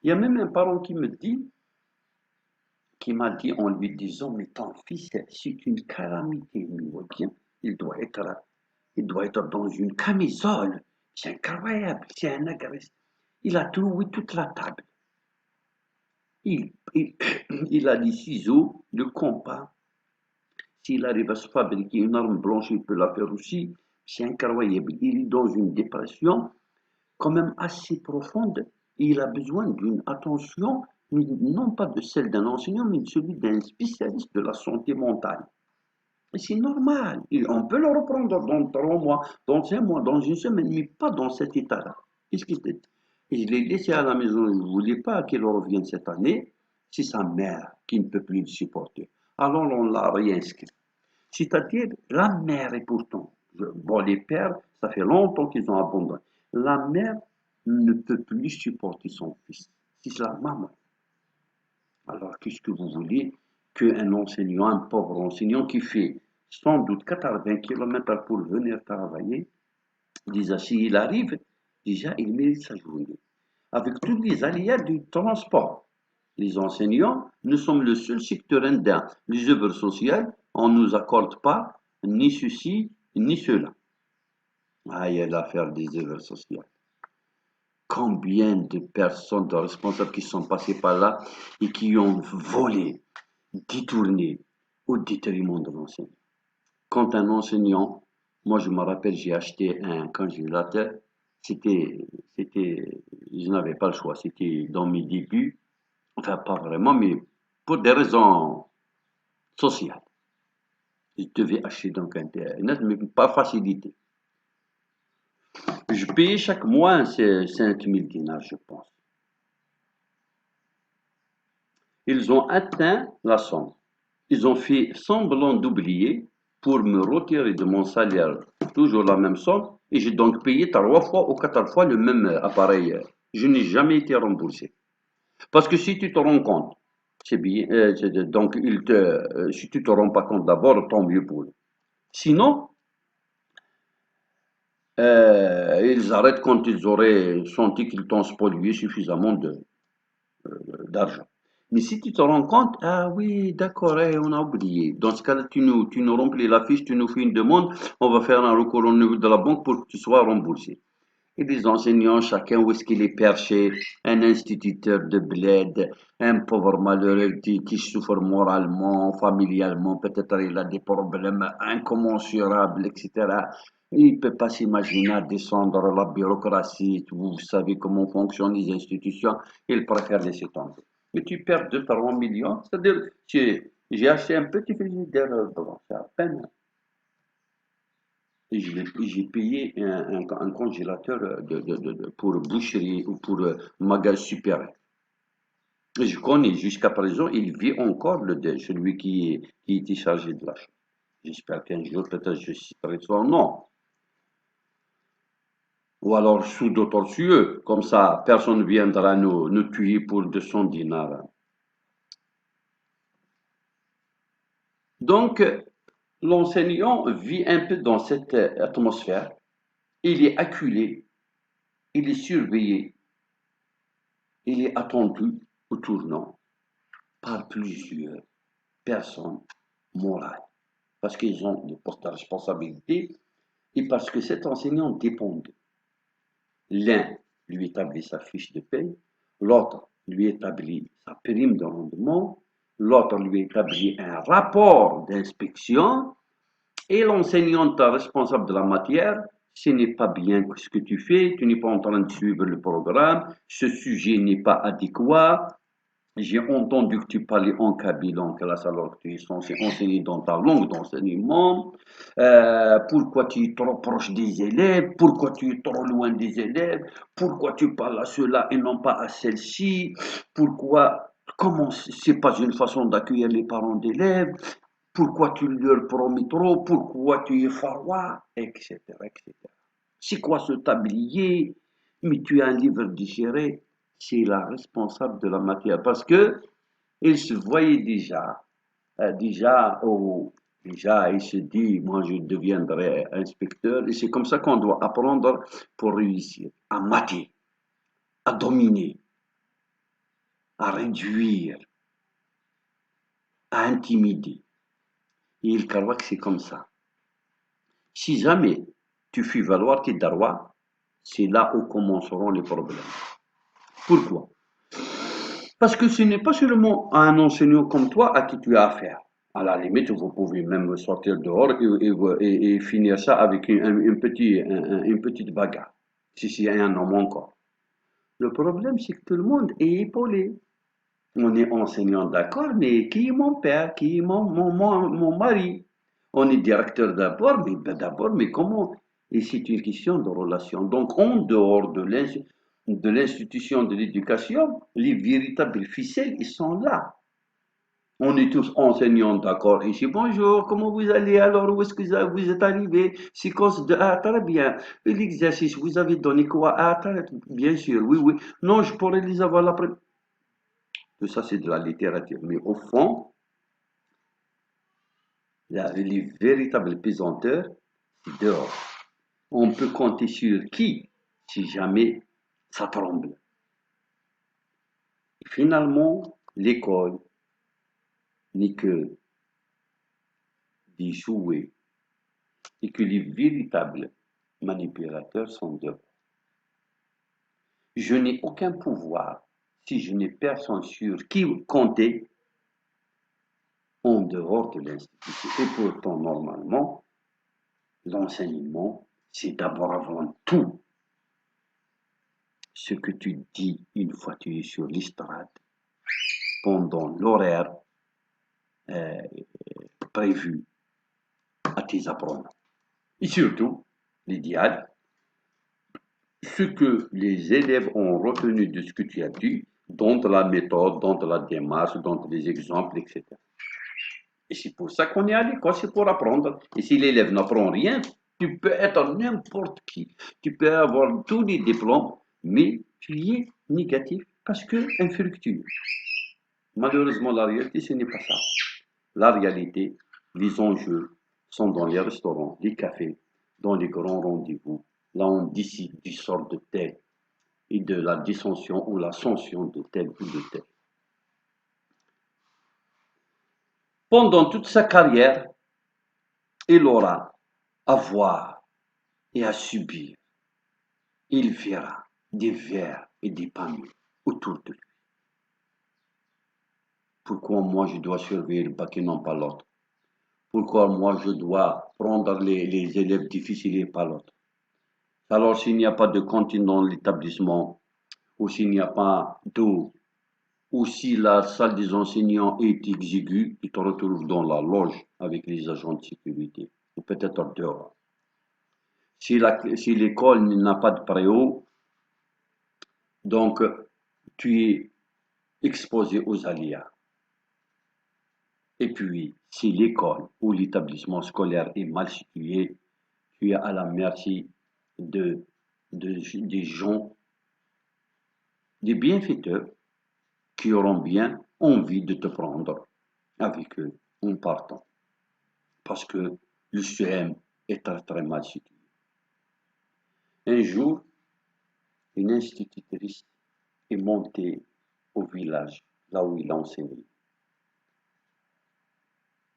Il y a même un parent qui m'a dit en lui disant, mais ton fils, c'est une calamité, bien, il doit être, il doit être dans une camisole. C'est incroyable, c'est un agresseur. Il a troué toute la table. Il, il, il a des ciseaux, le compas. S'il arrive à se fabriquer une arme blanche, il peut la faire aussi. C'est incroyable. Il est dans une dépression quand même assez profonde. Il a besoin d'une attention, non pas de celle d'un enseignant, mais de celui d'un spécialiste de la santé mentale. Et c'est normal. On peut le reprendre dans 3 mois, dans 5 mois, dans une semaine, mais pas dans cet état-là. Qu'est-ce qu'il était? Et je l'ai laissé à la maison. Je ne voulais pas qu'il revienne cette année. C'est sa mère qui ne peut plus le supporter. Alors on l'a réinscrit. C'est-à-dire, la mère est pourtant, bon, les pères, ça fait longtemps qu'ils ont abandonné. La mère ne peut plus supporter son fils. C'est la maman. Alors, qu'est-ce que vous voulez qu'un enseignant, un pauvre enseignant qui fait sans doute 80 km pour venir travailler, déjà, s'il arrive, déjà, il mérite sa journée. Avec tous les aléas du transport. Les enseignants, nous sommes le seul secteur indien. Les œuvres sociales, on ne nous accorde pas ni ceci, ni cela. Ah, il y a l'affaire des œuvres sociales. Combien de personnes, de responsables qui sont passés par là et qui ont volé, détourné au détriment de l'enseignant. Quand un enseignant, moi je me rappelle, j'ai acheté un congélateur, je n'avais pas le choix, c'était dans mes débuts, enfin pas vraiment, mais pour des raisons sociales. Je devais acheter donc Internet, mais pas facilité. Je payais chaque mois 5000 dinars, je pense. Ils ont atteint la somme. Ils ont fait semblant d'oublier pour me retirer de mon salaire toujours la même somme et j'ai donc payé 3 fois ou 4 fois le même appareil. Je n'ai jamais été remboursé. Parce que si tu te rends compte, c'est bien, donc si tu te rends pas compte d'abord, tant mieux pour eux. Sinon, ils arrêtent quand ils auraient senti qu'ils t'ont spolié suffisamment d'argent. Mais si tu te rends compte, ah oui, d'accord, on a oublié. Dans ce cas-là, tu nous remplis la fiche, tu nous fais une demande, on va faire un recours au niveau de la banque pour que tu sois remboursé. Et les enseignants, chacun où est-ce qu'il est perché, un instituteur de bled, un pauvre malheureux qui souffre moralement, familialement, peut-être il a des problèmes incommensurables, etc. Il ne peut pas s'imaginer à descendre la bureaucratie, vous savez comment fonctionnent les institutions, il préfère laisser tomber. Mais tu perds 2 3 millions, c'est-à-dire, j'ai acheté un petit frigidaire blanc, c'est à peine. Et j'ai payé un congélateur pour boucherie ou pour magasin supérieur. Et je connais jusqu'à présent, il vit encore celui qui était chargé de l'achat. J'espère qu'un jour, peut-être, je citerai son nom. Ou alors sous d'autres cieux, comme ça, personne ne viendra nous tuer pour 200 dinars. Donc, l'enseignant vit un peu dans cette atmosphère. Il est acculé, il est surveillé, il est attendu au tournant par plusieurs personnes morales, parce qu'ils ont de portent la responsabilité et parce que cet enseignant dépend d'eux. L'un lui établit sa fiche de paie, l'autre lui établit sa prime de rendement, l'autre lui établit un rapport d'inspection et l'enseignant responsable de la matière, ce n'est pas bien ce que tu fais, tu n'es pas en train de suivre le programme, ce sujet n'est pas adéquat, j'ai entendu que tu parlais en kabyle en classe alors que tu es censé enseigner dans ta langue d'enseignement. Pourquoi tu es trop proche des élèves? Pourquoi tu es trop loin des élèves? Pourquoi tu parles à ceux-là et non pas à celle-ci? Pourquoi? Comment c'est pas une façon d'accueillir les parents d'élèves? Pourquoi tu leur promets trop? Pourquoi tu es froid? Etc., etc. C'est quoi ce tablier? Mais tu as un livre déchiré. C'est la responsable de la matière parce que il se voyait déjà, il se dit, moi je deviendrai inspecteur et c'est comme ça qu'on doit apprendre pour réussir, à mater, à dominer, à réduire, à intimider. Et il croit que c'est comme ça. Si jamais tu fais valoir tes droits, c'est là où commenceront les problèmes. Pourquoi? Parce que ce n'est pas seulement un enseignant comme toi à qui tu as affaire. À la limite, vous pouvez même sortir dehors et finir ça avec une petite bagarre, si c'est un homme encore. Le problème, c'est que tout le monde est épaulé. On est enseignant, d'accord, mais qui est mon père? Qui est mon mari? On est directeur d'abord, mais d'abord, mais comment? Et c'est une question de relation. Donc, en dehors de l'institution de l'éducation, les véritables ficelles, ils sont là. On est tous enseignants, d'accord. Ici, bonjour, comment vous allez? Alors, où est-ce que vous êtes arrivé? Séquence de ah, très bien. Et l'exercice, vous avez donné quoi? Ah, bien sûr, oui, oui. Non, je pourrais les avoir l'après. Tout ça, c'est de la littérature. Mais au fond, les véritables pesanteurs, c'est dehors. On peut compter sur qui si jamais ça tremble. Et finalement, l'école n'est que des jouets et que les véritables manipulateurs sont dehors. Je n'ai aucun pouvoir si je n'ai personne sur qui compter en dehors de l'institution. Et pourtant, normalement, l'enseignement, c'est d'abord avant tout ce que tu dis une fois que tu es sur l'estrade, pendant l'horaire euh, prévu à tes apprenants. Et surtout, l'idéal, ce que les élèves ont retenu de ce que tu as dit, dans la méthode, dans la démarche, dans les exemples, etc. Et c'est pour ça qu'on est à l'école, c'est pour apprendre. Et si l'élève n'apprend rien, tu peux être n'importe qui. Tu peux avoir tous les diplômes, mais tu y es négatif parce que infructueux. Malheureusement, la réalité, ce n'est pas ça. La réalité, les enjeux sont dans les restaurants, les cafés, dans les grands rendez-vous. Là, on décide du sort de tel et de la dissension ou l'ascension de tel ou de tel. Pendant toute sa carrière, il aura à voir et à subir. Il verra des vers et des panneaux autour de lui. Pourquoi moi je dois surveiller le bac et non pas l'autre? Pourquoi moi je dois prendre les élèves difficiles et pas l'autre? Alors s'il n'y a pas de cantine dans l'établissement, ou s'il n'y a pas d'eau, ou si la salle des enseignants est exiguë, tu te retrouves dans la loge avec les agents de sécurité, ou peut-être dehors. Si l'école n'a pas de préau, donc tu es exposé aux aléas. Et puis, si l'école ou l'établissement scolaire est mal situé, tu es à la merci de, des gens, des bienfaiteurs qui auront bien envie de te prendre avec eux en partant. Parce que le CM est très très mal situé. Un jour, une institutrice est montée au village, là où il a enseigné,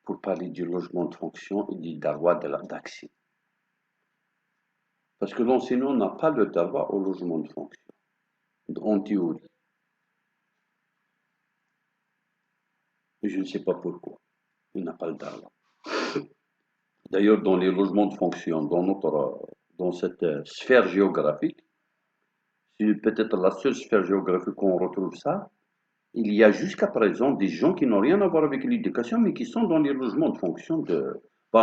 pour parler du logement de fonction et du droit d'accès. Parce que l'enseignant n'a pas le droit au logement de fonction, en théorie. Et je ne sais pas pourquoi. Il n'a pas le droit. D'ailleurs, dans les logements de fonction, dans cette sphère géographique, c'est peut-être la seule sphère géographique où on retrouve ça. Il y a jusqu'à présent des gens qui n'ont rien à voir avec l'éducation, mais qui sont dans les logements de fonction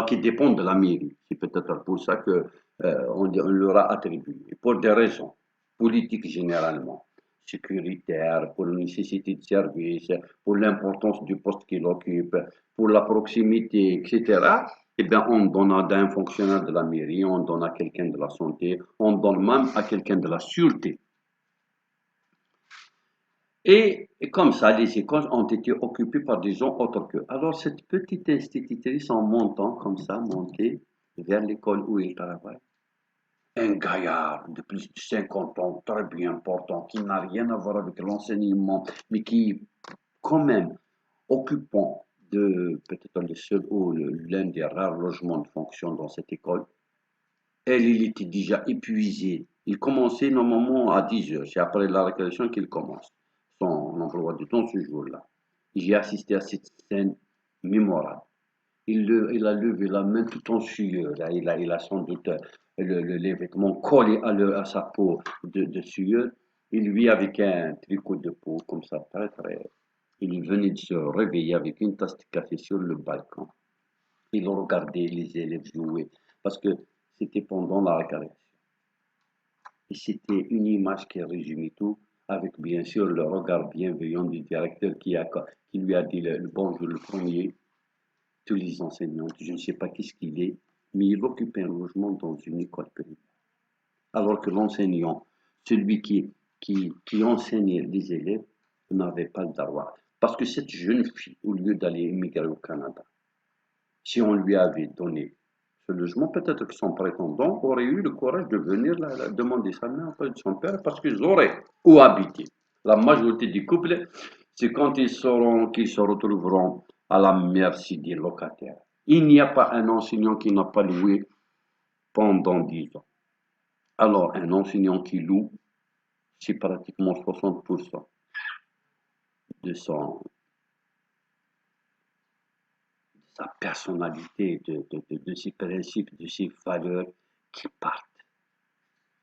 qui dépendent de la mairie. C'est peut-être pour ça que on leur a attribué, pour des raisons politiques généralement, sécuritaires, pour la nécessité de service, pour l'importance du poste qu'il occupe, pour la proximité, etc. Eh bien, on donne à un fonctionnaire de la mairie, on donne à quelqu'un de la santé, on donne même à quelqu'un de la sûreté. Et comme ça, les écoles ont été occupées par des gens autres qu'eux. Alors, cette petite institutrice, en montant comme ça, montait vers l'école où il travaille. Un gaillard de plus de 50 ans, très bien portant, qui n'a rien à voir avec l'enseignement, mais qui, quand même, occupant de peut-être le seul ou l'un des rares logements de fonction dans cette école, elle, il était déjà épuisé Il commençait normalement à 10 heures. C'est après la récréation qu'il commence son emploi du temps ce jour-là. J'ai assisté à cette scène mémorable. Il a levé la main tout en sueur. Là. Il a sans doute les vêtements collés à sa peau de sueur. Et lui, avec un tricot de peau comme ça, très, très. Il venait de se réveiller avec une tasse de café sur le balcon. Il regardait les élèves jouer parce que c'était pendant la récréation. Et c'était une image qui résumait tout, avec bien sûr le regard bienveillant du directeur qui lui a dit le bonjour le premier, tous les enseignants, je ne sais pas qui ce qu'il est, mais il occupait un logement dans une école primaire. Alors que l'enseignant, celui qui enseignait les élèves, n'avait pas le droit. Parce que cette jeune fille, au lieu d'aller immigrer au Canada, si on lui avait donné ce logement, peut-être que son prétendant aurait eu le courage de venir demander sa main auprès de son père parce qu'ils auraient où habiter. La majorité des couples, c'est quand ils sauront qu'ils se retrouveront à la merci des locataires. Il n'y a pas un enseignant qui n'a pas loué pendant 10 ans. Alors, un enseignant qui loue, c'est pratiquement 60% de sa personnalité, de ses principes, de ses valeurs qui partent.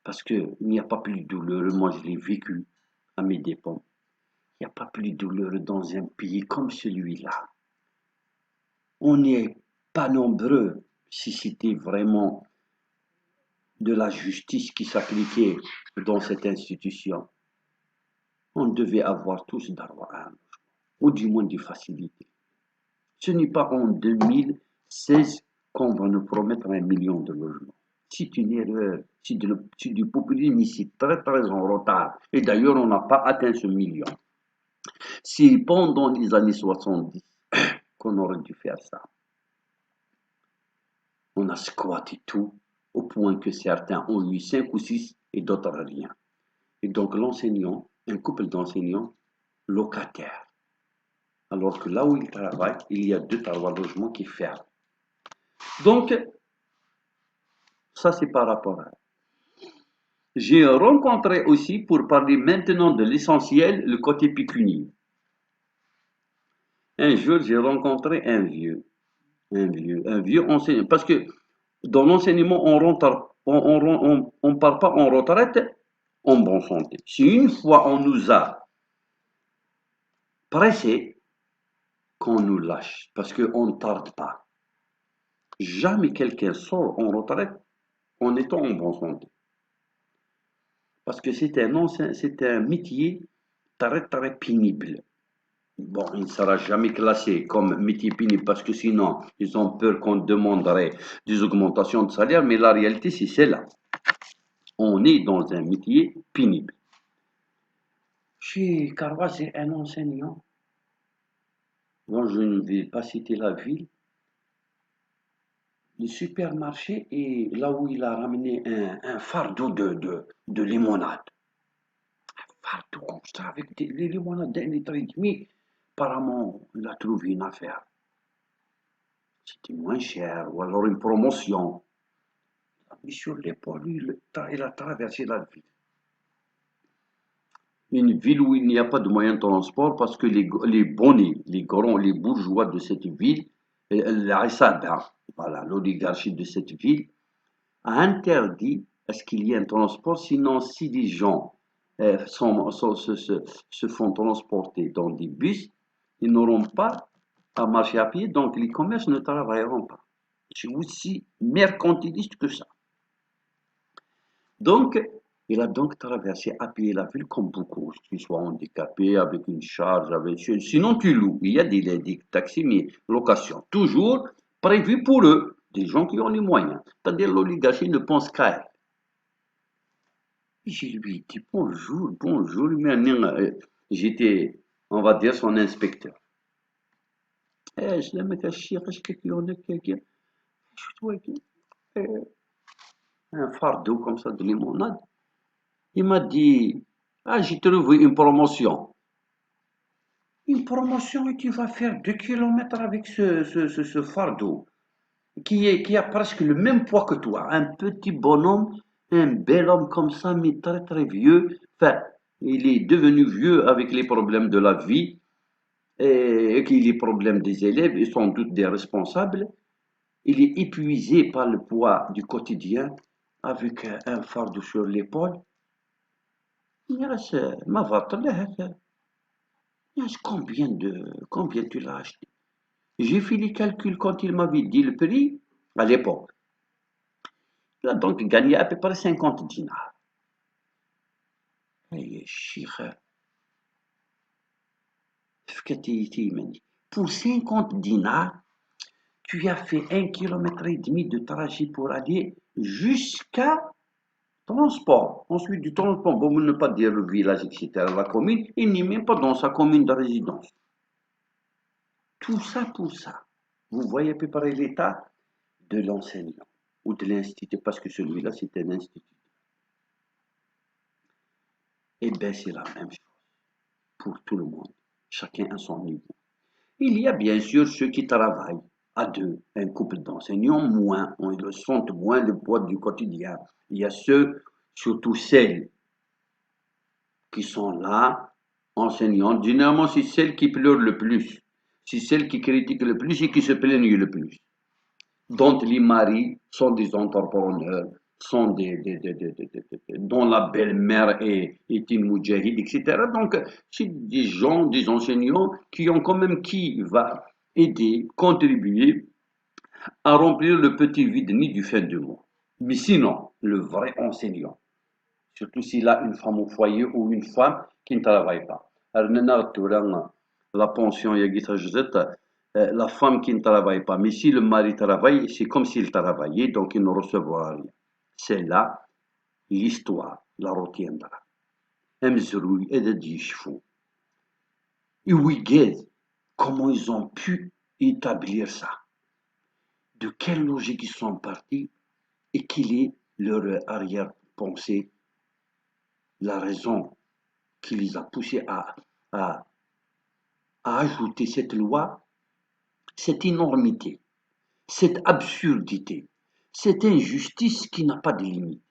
Parce qu'il n'y a pas plus douloureux, moi je l'ai vécu à mes dépens, il n'y a pas plus douloureux dans un pays comme celui-là. On n'est pas nombreux si c'était vraiment de la justice qui s'appliquait dans cette institution. On devait avoir tous droit à un logement, ou du moins des facilités. Ce n'est pas en 2016 qu'on va nous promettre 1 million de logements. C'est une erreur, c'est du populisme ici, très très en retard. Et d'ailleurs, on n'a pas atteint ce million. C'est pendant les années 70 qu'on aurait dû faire ça. On a squatté tout, au point que certains ont eu 5 ou 6 et d'autres rien. Et donc l'enseignant, un couple d'enseignants locataires, alors que là où ils travaillent, il y a 2 3 logements qui ferment. Donc, ça c'est par rapport à... J'ai rencontré aussi, pour parler maintenant de l'essentiel, le côté pécunier. Un jour, j'ai rencontré un vieux enseignant. Parce que dans l'enseignement, on part pas en retraite en bonne santé. Si une fois on nous a pressés, qu'on nous lâche, parce qu'on ne tarde pas. Jamais quelqu'un sort en retraite en étant en bonne santé. Parce que c'est un métier très très pénible. Bon, il ne sera jamais classé comme métier pénible parce que sinon, ils ont peur qu'on demanderait des augmentations de salaire, mais la réalité, c'est celle-là. On est dans un métier pénible. Chez Carva, c'est un enseignant. Bon, je ne vais pas citer la ville. Le supermarché est là où il a ramené un fardeau de limonade. Un fardeau comme ça, avec les limonades d'un litre et demi. Apparemment, il a trouvé une affaire. C'était moins cher, ou alors une promotion. Il a mis sur l'épaule, lui, il a traversé la ville. Une ville où il n'y a pas de moyens de transport parce que les bonnets, les grands, les bourgeois de cette ville, la Sada, voilà, l'oligarchie de cette ville, a interdit à ce qu'il y ait un transport, sinon si les gens se font transporter dans des bus, ils n'auront pas à marcher à pied, donc les commerces ne travailleront pas. C'est aussi mercantiliste que ça. Donc, il a donc traversé à pied la ville comme beaucoup, qu'ils soient handicapés, avec une charge, sinon tu loues. Il y a des taxis, mais location, toujours prévu pour eux, des gens qui ont les moyens. C'est-à-dire l'oligarchie ne pense qu'à elle. Et je lui ai dit bonjour, bonjour, j'étais, on va dire, son inspecteur. Je l'aime cacher, un fardeau comme ça de limonade. Il m'a dit, ah, j'ai trouvé une promotion. Une promotion et tu vas faire 2 kilomètres avec ce fardeau qui a presque le même poids que toi. Un petit bonhomme Un bel homme comme ça, mais très très vieux. Enfin, il est devenu vieux avec les problèmes de la vie et les problèmes des élèves et sans doute des responsables. Il est épuisé par le poids du quotidien avec un fardeau sur l'épaule. Ma combien tu l'as acheté? J'ai fait les calculs quand il m'avait dit le prix à l'époque. Il a donc gagné à peu près 50 dinars. Et chiffre, pour 50 dinars, tu as fait 1,5 km de trajet pour aller jusqu'à transport. Ensuite, du transport, pour ne pas dire le village, etc., la commune, il n'est même pas dans sa commune de résidence. Tout ça pour ça. Vous voyez à peu près l'état de l'enseignant ou de l'institut, parce que celui-là, c'est un institut. Eh bien, c'est la même chose pour tout le monde. Chacun à son niveau. Il y a bien sûr ceux qui travaillent à deux, un couple d'enseignants moins, ils ressentent moins le poids du quotidien. Il y a ceux, surtout celles qui sont là, enseignantes. Généralement, c'est celles qui pleurent le plus, c'est celles qui critiquent le plus et qui se plaignent le plus. Dont les maris sont des entrepreneurs, sont dont la belle-mère est une moudjahide, etc. Donc, c'est des gens, des enseignants qui ont quand même, qui va aider, contribuer à remplir le petit vide-nid du fin du mois. Mais sinon, le vrai enseignant, surtout s'il a une femme au foyer ou une femme qui ne travaille pas. La pension, la femme qui ne travaille pas. Mais si le mari travaille, c'est comme s'il travaillait, donc il ne recevra rien. C'est là l'histoire, la retiendra. Mzrouy et de Dishfou. Et Wigez, comment ils ont pu établir ça? De quelle logique ils sont partis et quelle est leur arrière-pensée, la raison qui les a poussés à ajouter cette loi, cette énormité, cette absurdité, cette injustice qui n'a pas de limite.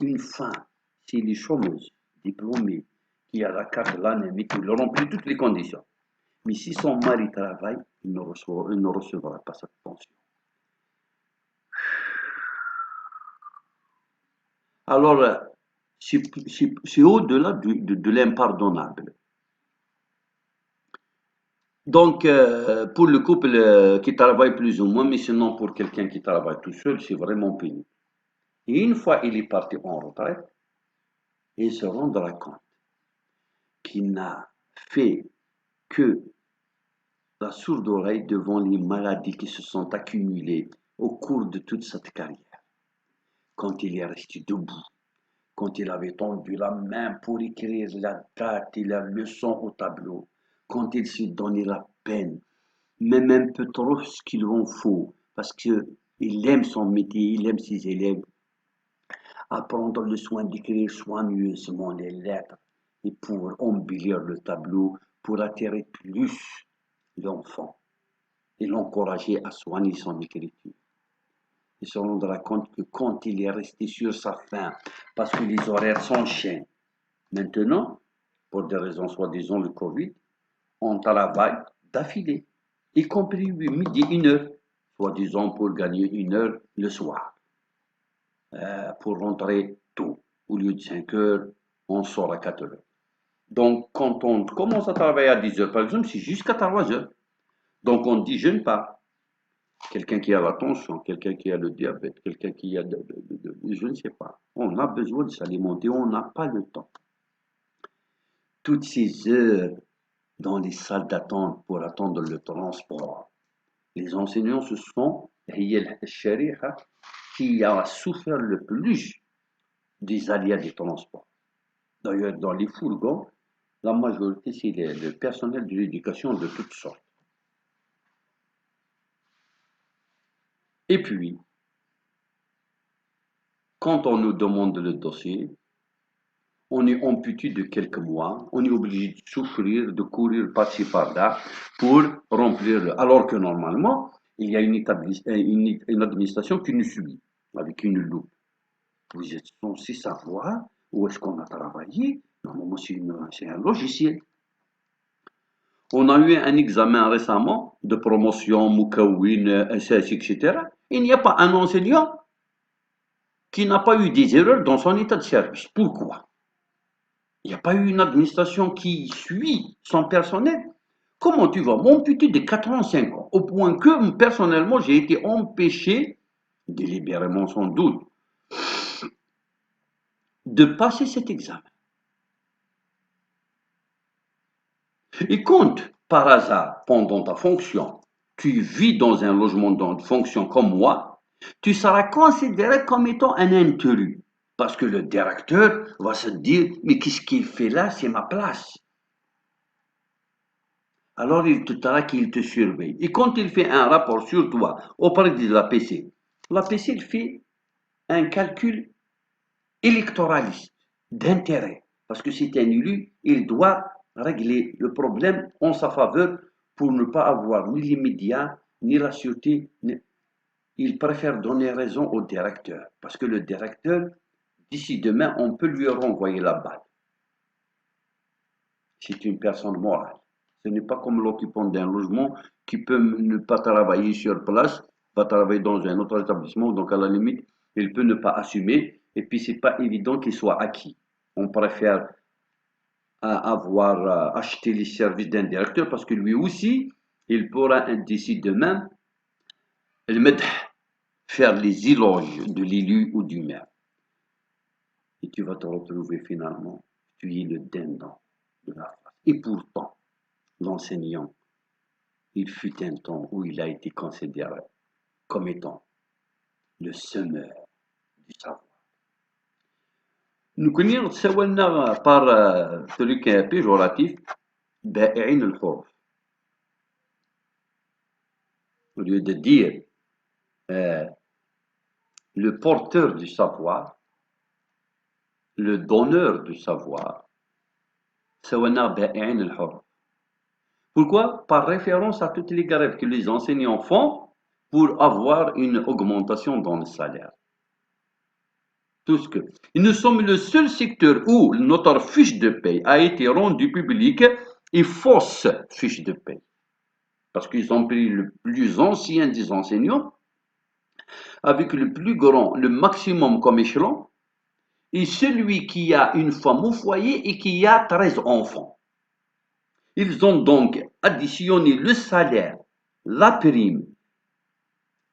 Une femme, s'il est chômeuse, diplômée, qui a la carte de l'année, qui leur remplit toutes les conditions. Mais si son mari travaille, il ne recevra pas cette pension. Alors, c'est au-delà de l'impardonnable. Donc, pour le couple qui travaille plus ou moins, mais sinon pour quelqu'un qui travaille tout seul, c'est vraiment pénible. Et une fois il est parti en retraite, il se rendra compte qu'il n'a fait que la sourde oreille devant les maladies qui se sont accumulées au cours de toute cette carrière. Quand il est resté debout, quand il avait tendu la main pour écrire la date et la leçon au tableau, quand il s'est donné la peine, même un peu trop ce qu'il en faut, parce qu'il aime son métier, il aime ses élèves, à prendre le soin d'écrire soigneusement les lettres et pour embellir le tableau, pour attirer plus l'enfant et l'encourager à soigner son écriture. Il se rendra compte que quand il est resté sur sa faim, parce que les horaires s'enchaînent, maintenant, pour des raisons soi-disant le Covid, on travaille d'affilée, y compris midi, 1 heure, soi-disant pour gagner 1 heure le soir, pour rentrer tôt. Au lieu de 5 heures, on sort à 4 heures. Donc, quand on commence à travailler à 10 heures, par exemple, c'est jusqu'à 3 heures. Donc, on ne déjeune pas. Quelqu'un qui a la tension, quelqu'un qui a le diabète, quelqu'un qui a je ne sais pas. On a besoin de s'alimenter, on n'a pas le temps. Toutes ces heures dans les salles d'attente pour attendre le transport. Les enseignants, ce sont qui a souffert le plus des aléas des transports. D'ailleurs, dans les fourgons, la majorité, c'est le personnel de l'éducation de toutes sortes. Et puis, quand on nous demande le dossier, on est amputé de quelques mois, on est obligé de souffrir, de courir par-ci par-là pour remplir, alors que normalement, il y a une administration qui nous suit avec une loupe. Vous êtes censé savoir où est-ce qu'on a travaillé. Normalement, c'est un logiciel. On a eu un examen récemment de promotion, Moukawin, SS, etc. Il n'y a pas un enseignant qui n'a pas eu des erreurs dans son état de service. Pourquoi? Il n'y a pas eu une administration qui suit son personnel. Comment tu vas m'amputer de 85 ans, au point que personnellement j'ai été empêché, délibérément sans doute, de passer cet examen. Et quand, par hasard, pendant ta fonction, tu vis dans un logement de fonction comme moi, tu seras considéré comme étant un intrus. Parce que le directeur va se dire, mais qu'est-ce qu'il fait là? C'est ma place. Alors il te dira qu'il te surveille. Et quand il fait un rapport sur toi auprès de l'APC, il fait un calcul électoraliste d'intérêt. Parce que c'est un élu, il doit régler le problème en sa faveur pour ne pas avoir ni les médias, ni la sûreté. Il préfère donner raison au directeur. Parce que le directeur, d'ici demain, on peut lui renvoyer la balle. C'est une personne morale. Ce n'est pas comme l'occupant d'un logement qui peut ne pas travailler sur place, va travailler dans un autre établissement, donc à la limite, il peut ne pas assumer, et puis c'est pas évident qu'il soit acquis. On préfère avoir acheté les services d'un directeur parce que lui aussi, il pourra d'ici demain faire les éloges de l'élu ou du maire. Et tu vas te retrouver finalement, tu es le dindon de la face. Et pourtant, l'enseignant, il fut un temps où il a été considéré comme étant le semeur du savoir. Nous connaissons par celui qui est péjoratif, بائعين الحروف. Au lieu de dire le porteur du savoir, le donneur du savoir, سوينا بائعين الحروف. Pourquoi? Par référence à toutes les grèves que les enseignants font pour avoir une augmentation dans le salaire. Tout ce que. Et nous sommes le seul secteur où notre fiche de paye a été rendue publique et fausse fiche de paye. Parce qu'ils ont pris le plus ancien des enseignants, avec le plus grand, le maximum comme échelon, et celui qui a une femme au foyer et qui a 13 enfants. Ils ont donc additionné le salaire, la prime,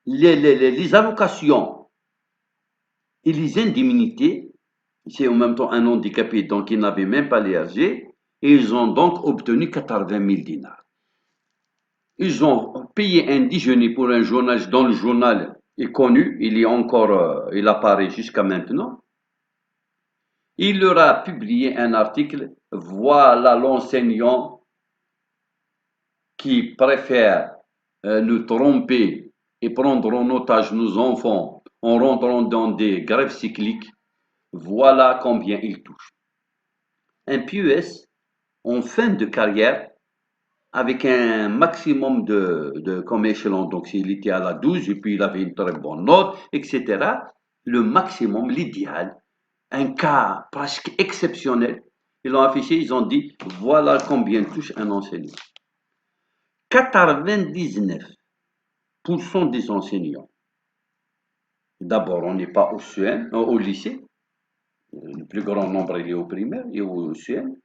les allocations et les indemnités. C'est en même temps un handicapé, donc ils n'avaient même pas l'ERG, et ils ont donc obtenu 80 000 dinars. Ils ont payé un déjeuner pour un journal dont le journal est connu, il est encore, il apparaît jusqu'à maintenant. Il leur a publié un article, voilà l'enseignant qui préfère nous tromper et prendre en otage nos enfants en rentrant dans des grèves cycliques, voilà combien il touche. Un PES en fin de carrière, avec un maximum comme échelon, donc s'il était à la 12 et puis il avait une très bonne note, etc., le maximum, l'idéal, un cas presque exceptionnel, ils l'ont affiché, ils ont dit, voilà combien touche un enseignant. 99% des enseignants. D'abord, on n'est pas au lycée. Le plus grand nombre, il est au primaire et au CM.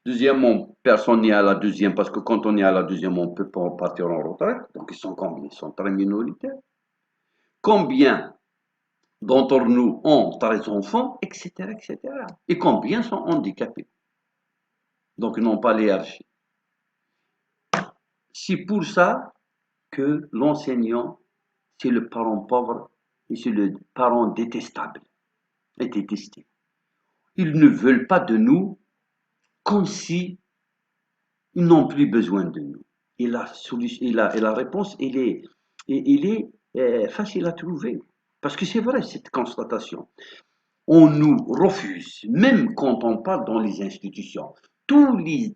Deuxièmement, personne n'est à la deuxième parce que quand on est à la deuxième, on peut pas partir en retraite. Donc, ils sont combien? Ils sont très minoritaires. Combien d'entre nous ont 13 enfants, etc., etc. Et combien sont handicapés? Donc, ils n'ont pas l'ERG. C'est pour ça que l'enseignant, c'est le parent pauvre et c'est le parent détestable et détesté. Ils ne veulent pas de nous comme si ils n'ont plus besoin de nous. Et la réponse, elle est facile à trouver. Parce que c'est vrai, cette constatation. On nous refuse, même quand on parle dans les institutions. Tous les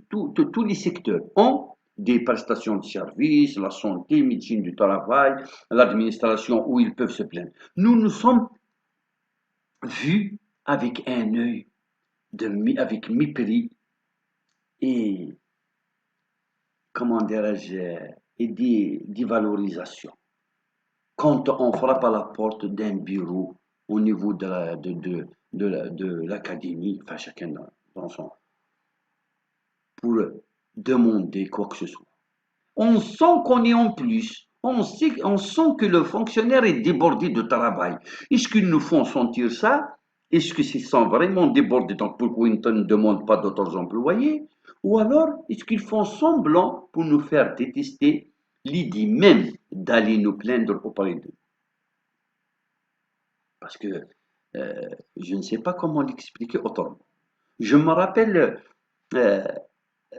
secteurs ont des prestations de services, la santé, médecine du travail, l'administration, où ils peuvent se plaindre. Nous sommes vu avec un œil avec mépris et, comment dirais-je, et des valorisations. Quand on frappe à la porte d'un bureau au niveau de l'académie, enfin chacun dans son, pour demander quoi que ce soit. On sent qu'on est en plus. On sent que le fonctionnaire est débordé de travail. Est-ce qu'ils nous font sentir ça? Est-ce qu'ils sont vraiment débordés, donc pourquoi ils ne demandent pas d'autres employés? Ou alors, est-ce qu'ils font semblant pour nous faire détester l'idée même d'aller nous plaindre auprès d'eux? Parce que je ne sais pas comment l'expliquer autrement. Je me rappelle euh,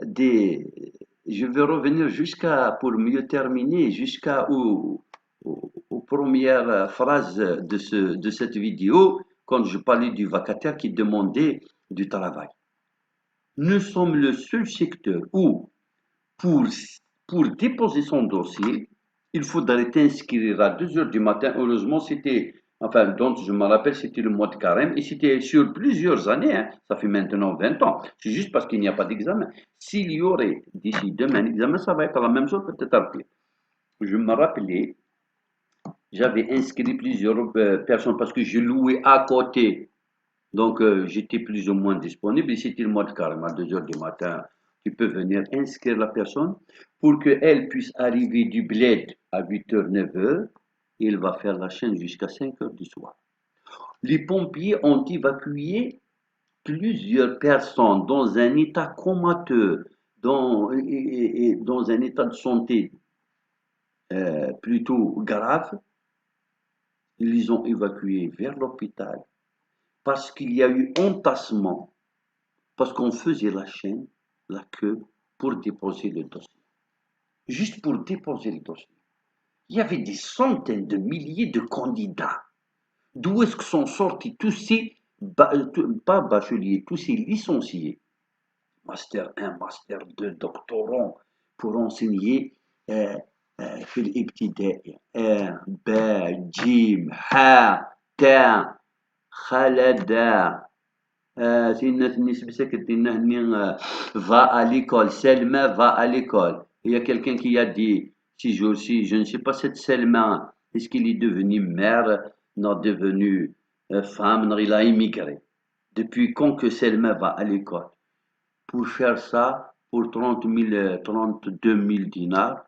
des, je vais revenir pour mieux terminer, aux premières phrases de cette vidéo, quand je parlais du vacataire qui demandait du travail. Nous sommes le seul secteur où, pour, pour déposer son dossier, il faudrait inscrire à 2 heures du matin. Heureusement, enfin, donc je me rappelle, c'était le mois de carême et c'était sur plusieurs années, hein. Ça fait maintenant 20 ans. C'est juste parce qu'il n'y a pas d'examen. S'il y aurait d'ici demain un examen, ça va être la même chose, peut-être pire. Je me rappelais, j'avais inscrit plusieurs personnes parce que je louais à côté. Donc, j'étais plus ou moins disponible. Et c'était le mois de carême, à 2 heures du matin. Tu peux venir inscrire la personne pour qu'elle puisse arriver du bled à 8 h, 9 h. Il va faire la chaîne jusqu'à 5 h du soir. Les pompiers ont évacué plusieurs personnes dans un état comateux, dans un état de santé plutôt grave. Ils les ont évacués vers l'hôpital parce qu'il y a eu entassement, parce qu'on faisait la chaîne, la queue, pour déposer le dossier. Juste pour déposer le dossier. Il y avait des centaines de milliers de candidats. D'où est-ce que sont sortis tous ces, pas bacheliers, tous ces licenciés, master 1, master 2, doctorants, pour enseigner في الابتدائي ب ج ح ت خلد c'est une va à l'école, Selma va à l'école. Il y a quelqu'un qui a dit, ces jours-ci, je ne sais pas cette Selma, est-ce qu'il est devenu mère, non devenu femme, non, il a immigré. Depuis quand que Selma va à l'école? Pour faire ça, pour 32 000 dinars,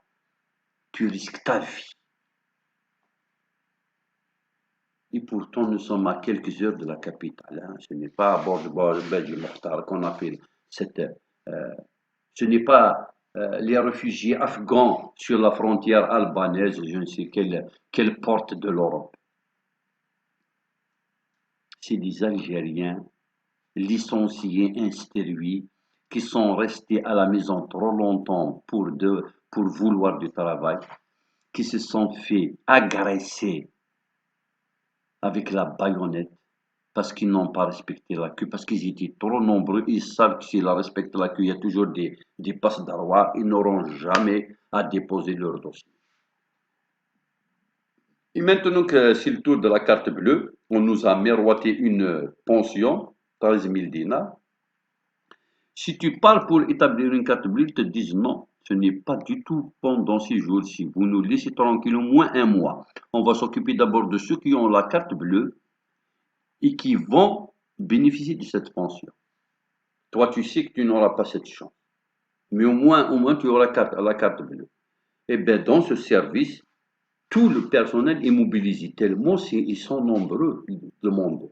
tu risques ta vie. Et pourtant, nous sommes à quelques heures de la capitale, hein. Ce n'est pas à bord du Mokhtar qu'on appelle cette. Ce n'est pas les réfugiés afghans sur la frontière albanaise, je ne sais quelle porte de l'Europe. C'est des Algériens licenciés, instruits, qui sont restés à la maison trop longtemps pour vouloir du travail, qui se sont fait agresser avec la baïonnette parce qu'ils n'ont pas respecté la queue, parce qu'ils étaient trop nombreux. Ils savent que s'ils respectent la queue, il y a toujours des passes d'arroi. Ils n'auront jamais à déposer leur dossier. Et maintenant que c'est le tour de la carte bleue, on nous a miroité une pension, 13 000 dinars. Si tu parles pour établir une carte bleue, ils te disent non, ce n'est pas du tout pendant 6 jours-ci. Vous nous laissez tranquille au moins un mois. On va s'occuper d'abord de ceux qui ont la carte bleue et qui vont bénéficier de cette pension. Toi, tu sais que tu n'auras pas cette chance. Mais au moins tu auras la carte bleue. Et bien, dans ce service, tout le personnel est mobilisé tellement ils sont nombreux, le monde.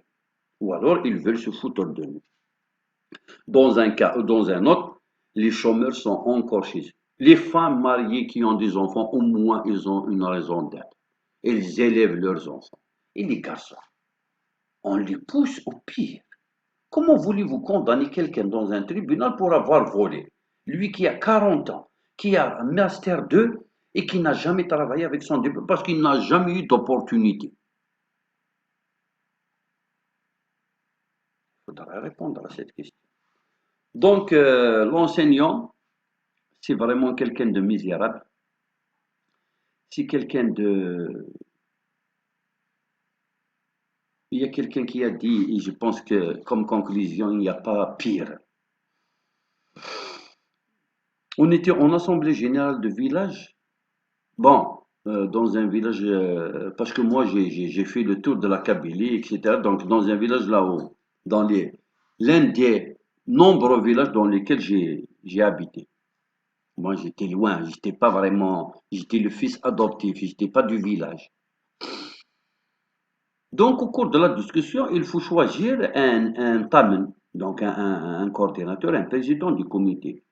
Ou alors, ils veulent se foutre de nous. Dans un cas ou dans un autre, les chômeurs sont encore chez eux. Les femmes mariées qui ont des enfants, au moins, ils ont une raison d'être. Ils élèvent leurs enfants. Et les garçons, on les pousse au pire. Comment voulez-vous condamner quelqu'un dans un tribunal pour avoir volé? Lui qui a 40 ans, qui a un master 2 et qui n'a jamais travaillé avec son diplôme parce qu'il n'a jamais eu d'opportunité. Il faudra répondre à cette question. Donc, l'enseignant, c'est vraiment quelqu'un de misérable. C'est quelqu'un de... il y a quelqu'un qui a dit, et je pense que comme conclusion, il n'y a pas pire. On était en assemblée générale de village. Bon, dans un village, parce que moi j'ai fait le tour de la Kabylie, etc. Donc dans un village là-haut, dans l'un des nombreux villages dans lesquels j'ai habité. Moi j'étais loin, j'étais pas vraiment, j'étais le fils adoptif, j'étais pas du village. Donc au cours de la discussion, il faut choisir un tamen, donc un coordinateur, un président du comité.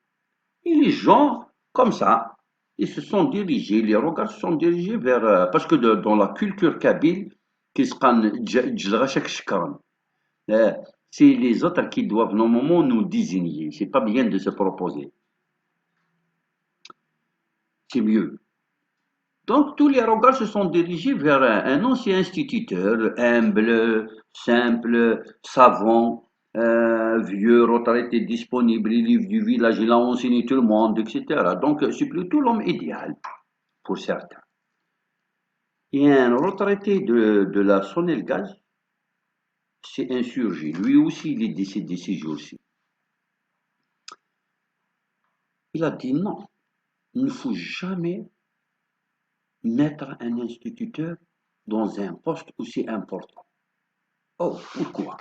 Et les gens, comme ça, ils se sont dirigés, les regards se sont dirigés vers, parce que dans la culture kabyle, euh, c'est les autres qui doivent normalement nous désigner. C'est pas bien de se proposer. C'est mieux. Donc tous les regards se sont dirigés vers un ancien instituteur, humble, simple, savant, vieux, retraité, disponible, il livre du village, il a enseigné tout le monde, etc. Donc c'est plutôt l'homme idéal pour certains. Et un retraité de la Sonelgaz s'est insurgé. Lui aussi, il est décédé ces jours-ci. Il a dit non, il ne faut jamais mettre un instituteur dans un poste aussi important. Oh, pourquoi?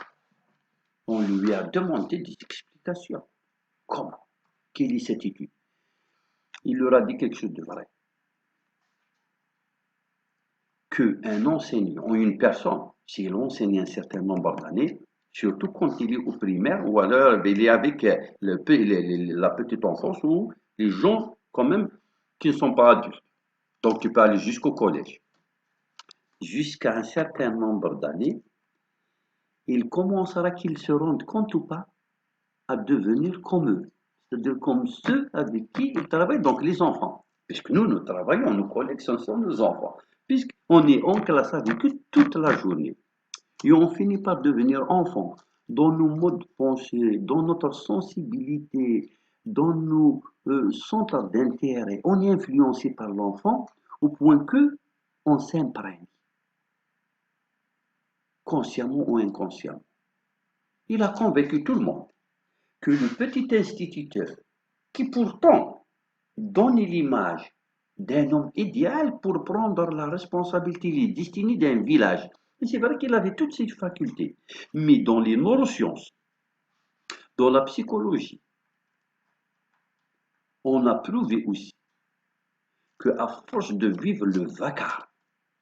On lui a demandé des explications. Comment? Quelle est cette étude? Il leur a dit quelque chose de vrai. Qu'un enseignant ou une personne, s'il enseigne un certain nombre d'années, surtout quand il est au primaire ou alors il est avec la petite enfance ou les gens quand même qui ne sont pas adultes. Donc tu peux aller jusqu'au collège. Jusqu'à un certain nombre d'années, il commencera qu'ils se rendent compte ou pas à devenir comme eux. C'est-à-dire comme ceux avec qui ils travaillent, donc les enfants. Puisque nous travaillons, nos collègues, ce sont nos enfants. Puisqu'on est en classe avec eux toute la journée. Et on finit par devenir enfant dans nos modes de pensée, dans notre sensibilité, dans nos centres d'intérêt. On est influencé par l'enfant au point que on s'imprègne, consciemment ou inconsciemment. Il a convaincu tout le monde que le petit instituteur, qui pourtant donnait l'image d'un homme idéal pour prendre la responsabilité, les destinées d'un village. Et c'est vrai qu'il avait toutes ces facultés. Mais dans les neurosciences, dans la psychologie, on a prouvé aussi qu'à force de vivre le vacarme,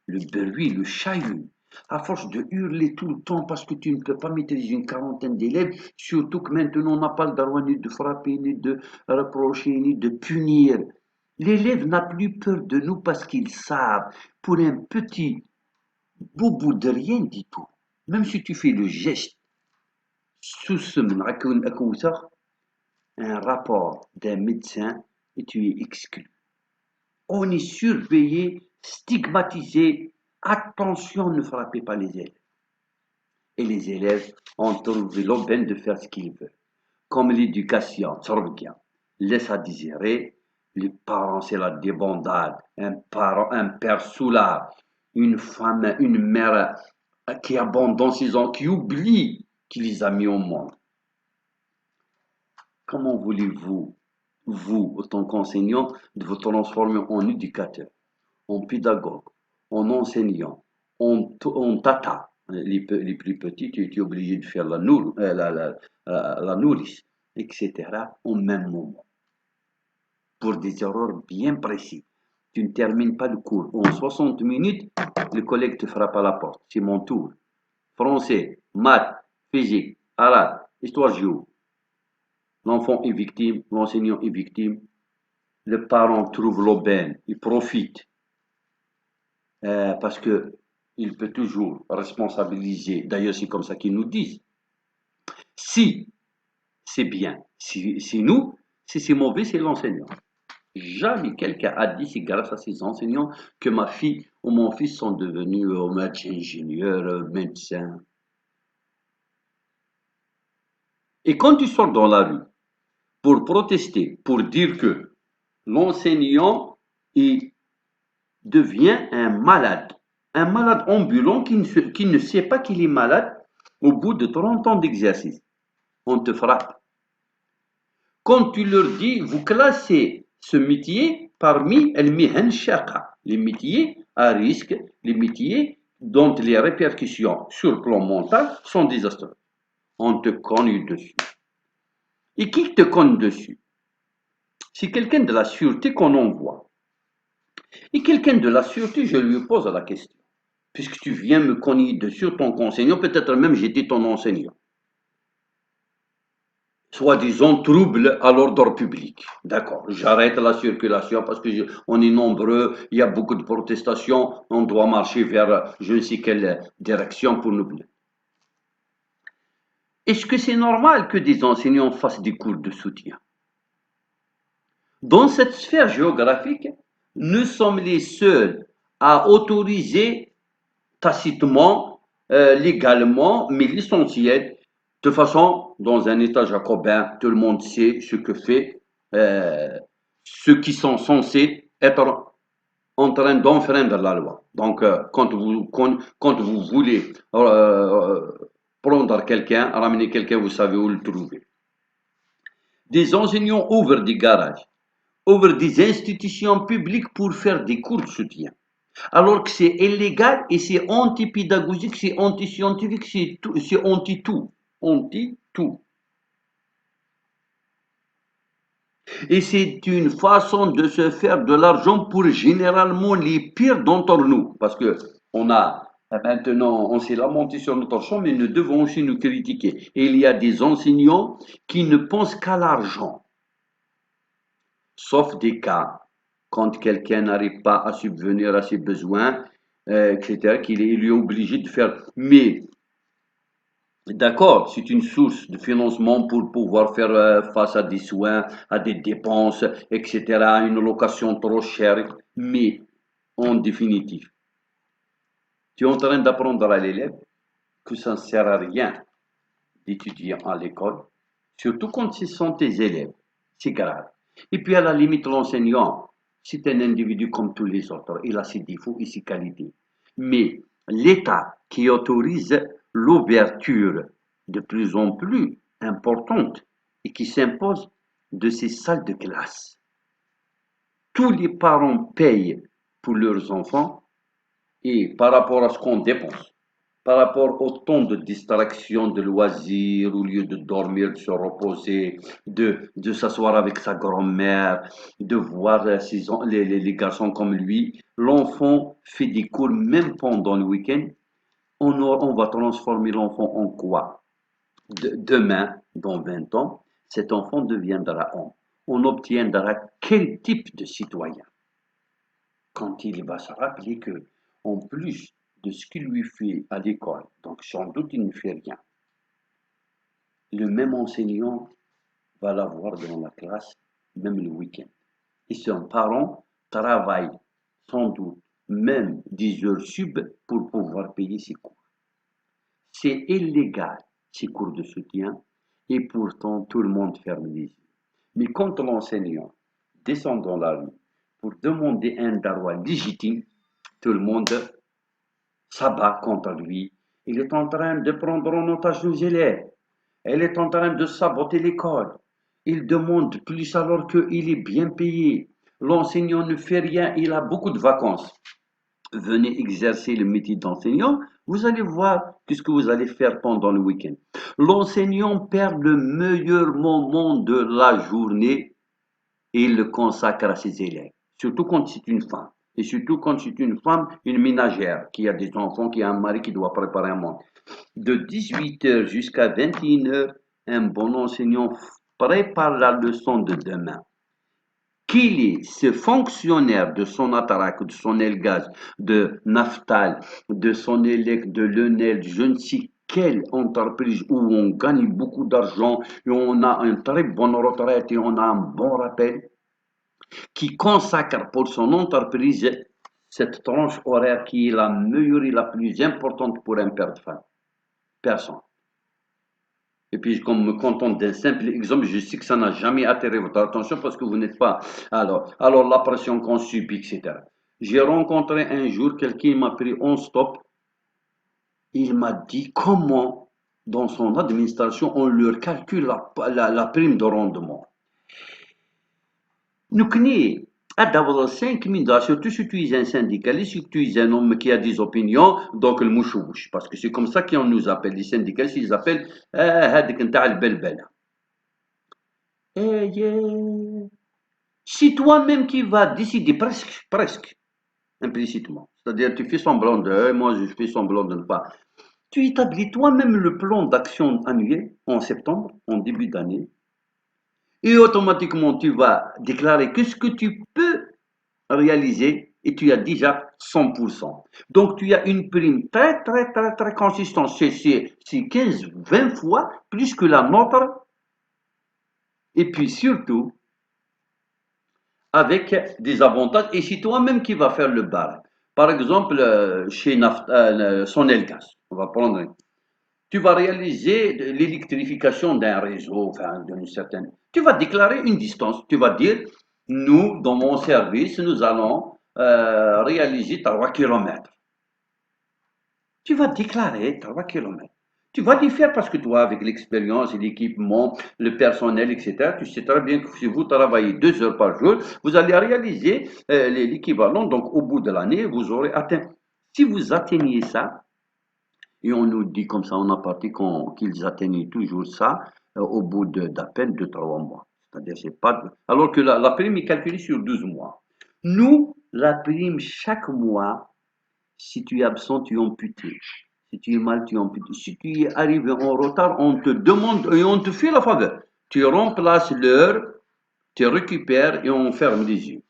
le bruit, le chahut, à force de hurler tout le temps parce que tu ne peux pas maîtriser une quarantaine d'élèves, surtout que maintenant on n'a pas le droit ni de frapper, ni de reprocher, ni de punir. L'élève n'a plus peur de nous parce qu'ils savent, pour un petit bout de rien du tout, même si tu fais le geste, sous ce un rapport d'un médecin et tu es exclu. On est surveillé, stigmatisé. Attention, ne frappez pas les élèves. Et les élèves ont trouvé l'aubaine de faire ce qu'ils veulent. Comme l'éducation, bien, laisse à désirer. Les parents, c'est la débandade. Un père soulard, une femme, une mère qui abandonne ses enfants, qui oublie qu'il les a mis au monde. Comment voulez-vous, vous, en tant qu'enseignant, de vous transformer en éducateur, en pédagogue, en enseignant, en tata? Les plus petits, tu es obligé de faire la nourrice, etc. au même moment, pour des erreurs bien précises. Tu ne termines pas le cours. En 60 minutes, le collègue te frappe à la porte. C'est mon tour. Français, maths, physique, arabe, histoire géo. L'enfant est victime, l'enseignant est victime, le parent trouve l'aubaine, il profite parce que il peut toujours responsabiliser. D'ailleurs, c'est comme ça qu'ils nous disent. Si c'est bien, si c'est nous, si c'est mauvais, c'est l'enseignant. Jamais quelqu'un a dit c'est grâce à ces enseignants que ma fille ou mon fils sont devenus médecins, ingénieurs, médecins. Et quand tu sors dans la rue pour protester, pour dire que l'enseignant devient un malade, Un malade ambulant qui ne sait pas qu'il est malade au bout de 30 ans d'exercice. On te frappe. Quand tu leur dis, vous classez ce métier parmi les métiers à risque, les métiers dont les répercussions sur le plan mental sont désastreuses. On te cogne dessus. Et qui te cogne dessus? C'est quelqu'un de la sûreté qu'on envoie. Et quelqu'un de la sûreté, je lui pose la question. Puisque tu viens me cogner dessus, ton enseignant, peut-être même j'étais ton enseignant. Soi-disant trouble à l'ordre public. D'accord, j'arrête la circulation parce que on est nombreux, il y a beaucoup de protestations, on doit marcher vers je ne sais quelle direction pour nous. Est-ce que c'est normal que des enseignants fassent des cours de soutien? Dans cette sphère géographique, nous sommes les seuls à autoriser tacitement, légalement, mais l'essentiel, de façon, dans un État jacobin, tout le monde sait ce que fait ceux qui sont censés être en train d'enfreindre la loi. Donc, quand vous voulez prendre quelqu'un, ramener quelqu'un, vous savez où le trouver. Des enseignants ouvrent des garages, ouvrent des institutions publiques pour faire des cours de soutien. Alors que c'est illégal et c'est anti-pédagogique, c'est anti-scientifique, c'est anti-tout. Anti-tout. Et c'est une façon de se faire de l'argent pour généralement les pires d'entre nous. Parce que on a maintenant, on s'est lamenté sur notre champ, mais nous devons aussi nous critiquer. Et il y a des enseignants qui ne pensent qu'à l'argent. Sauf des cas, quand quelqu'un n'arrive pas à subvenir à ses besoins, etc., il est obligé de faire. Mais, d'accord, c'est une source de financement pour pouvoir faire face à des soins, à des dépenses, etc., une location trop chère. Mais, en définitive, tu es en train d'apprendre à l'élève que ça ne sert à rien d'étudier à l'école, surtout quand ce sont tes élèves. C'est grave. Et puis à la limite, l'enseignant, c'est un individu comme tous les autres. Il a ses défauts et ses qualités. Mais l'État qui autorise l'ouverture de plus en plus importante et qui s'impose de ces salles de classe. Tous les parents payent pour leurs enfants et par rapport à ce qu'on dépense, par rapport au temps de distraction, de loisirs, au lieu de dormir, de se reposer, de s'asseoir avec sa grand-mère, de voir les garçons comme lui, l'enfant fait des cours même pendant le week-end. On va transformer l'enfant en quoi? Demain, dans 20 ans, cet enfant deviendra homme. On obtiendra quel type de citoyen? Quand il va se rappeler que, en plus de ce qu'il lui fait à l'école, donc sans doute il ne fait rien, le même enseignant va l'avoir dans la classe, même le week-end. Et son parent travaille sans doute même 10 heures sub pour pouvoir payer ses cours. C'est illégal, ces cours de soutien, et pourtant tout le monde ferme les yeux. Mais quand l'enseignant descend dans la rue pour demander un darwa légitime, tout le monde s'abat contre lui. Il est en train de prendre en otage nos élèves. Elle est en train de saboter l'école. Il demande plus alors qu'il est bien payé. L'enseignant ne fait rien, il a beaucoup de vacances. Venez exercer le métier d'enseignant, vous allez voir ce que vous allez faire pendant le week-end. L'enseignant perd le meilleur moment de la journée et il le consacre à ses élèves, surtout quand c'est une femme. Et surtout quand c'est une femme, une ménagère, qui a des enfants, qui a un mari qui doit préparer un monde. De 18h jusqu'à 21h, un bon enseignant prépare la leçon de demain. Qu'il est ce fonctionnaire de son Sonatrach, de son Elgaz, de Naftal, de son Elec, de l'Enel, je ne sais quelle entreprise où on gagne beaucoup d'argent et on a une très bonne retraite et on a un bon rappel, qui consacre pour son entreprise cette tranche horaire qui est la meilleure et la plus importante pour un père de famille. Personne. Et puis, comme me contente d'un simple exemple, je sais que ça n'a jamais attiré votre attention parce que vous n'êtes pas. Alors la pression qu'on subit, etc. J'ai rencontré un jour quelqu'un qui m'a pris en stop. Il m'a dit comment, dans son administration, on leur calcule la prime de rendement. Nous connaissons d'abord 5 minutes, surtout si tu es un syndicaliste, si tu es un homme qui a des opinions, donc le mouchouche. Parce que c'est comme ça qu'on nous appelle, les syndicalistes, ils appellent هذيك نتاع البلبلة. C'est toi-même qui vas décider, presque, implicitement. C'est-à-dire, tu fais semblant de, moi je fais semblant de ne pas. Tu établis toi-même le plan d'action annuel en septembre, en début d'année, et automatiquement tu vas déclarer que ce que tu peux réaliser et tu as déjà 100%. Donc tu as une prime très consistante, c'est 15-20 fois plus que la nôtre, et puis surtout avec des avantages, et c'est toi-même qui vas faire le bar. Par exemple, chez Sonelgas, on va prendre, tu vas réaliser l'électrification d'un réseau, enfin d'une certaine. Tu vas déclarer une distance. Tu vas dire, nous, dans mon service, nous allons réaliser 3 km. Tu vas déclarer 3 km. Tu vas les faire parce que toi, avec l'expérience et l'équipement, le personnel, etc., tu sais très bien que si vous travaillez 2 heures par jour, vous allez réaliser l'équivalent. Donc, au bout de l'année, vous aurez atteint. Si vous atteignez ça, et on nous dit comme ça en aparté qu'ils atteignent toujours ça au bout d'à peine de 3 mois. C'est-à-dire, c'est pas. Alors que la prime est calculée sur 12 mois. Nous, la prime, chaque mois, si tu es absent, tu es amputé. Si tu es mal, tu es amputé. Si tu es arrivé en retard, on te demande et on te fait la faveur. Tu remplaces l'heure, tu récupères et on ferme les yeux.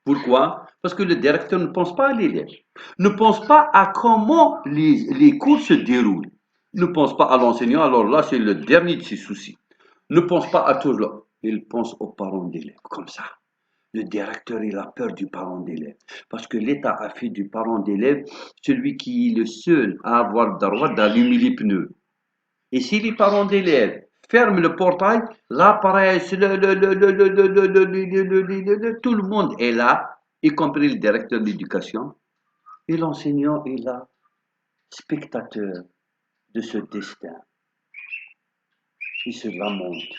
Pourquoi? Parce que le directeur ne pense pas à l'élève, ne pense pas à comment les cours se déroulent, ne pense pas à l'enseignant, alors là c'est le dernier de ses soucis, ne pense pas à tout cela, il pense aux parents d'élèves, comme ça. Le directeur, il a peur du parent d'élève, parce que l'État a fait du parent d'élève celui qui est le seul à avoir le droit d'allumer les pneus. Et si les parents d'élèves ferment le portail, là, pareil, tout le monde est là, y compris le directeur de l'éducation, et l'enseignant est là, spectateur de ce destin. Il se lamente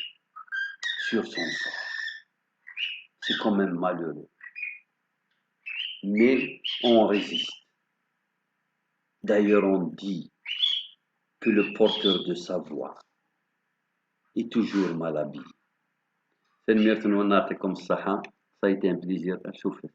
sur son sort. C'est quand même malheureux. Mais on résiste. D'ailleurs, on dit que le porteur de sa voix est toujours mal habillé. C'est le comme ça. Ça a été un plaisir à souffrir.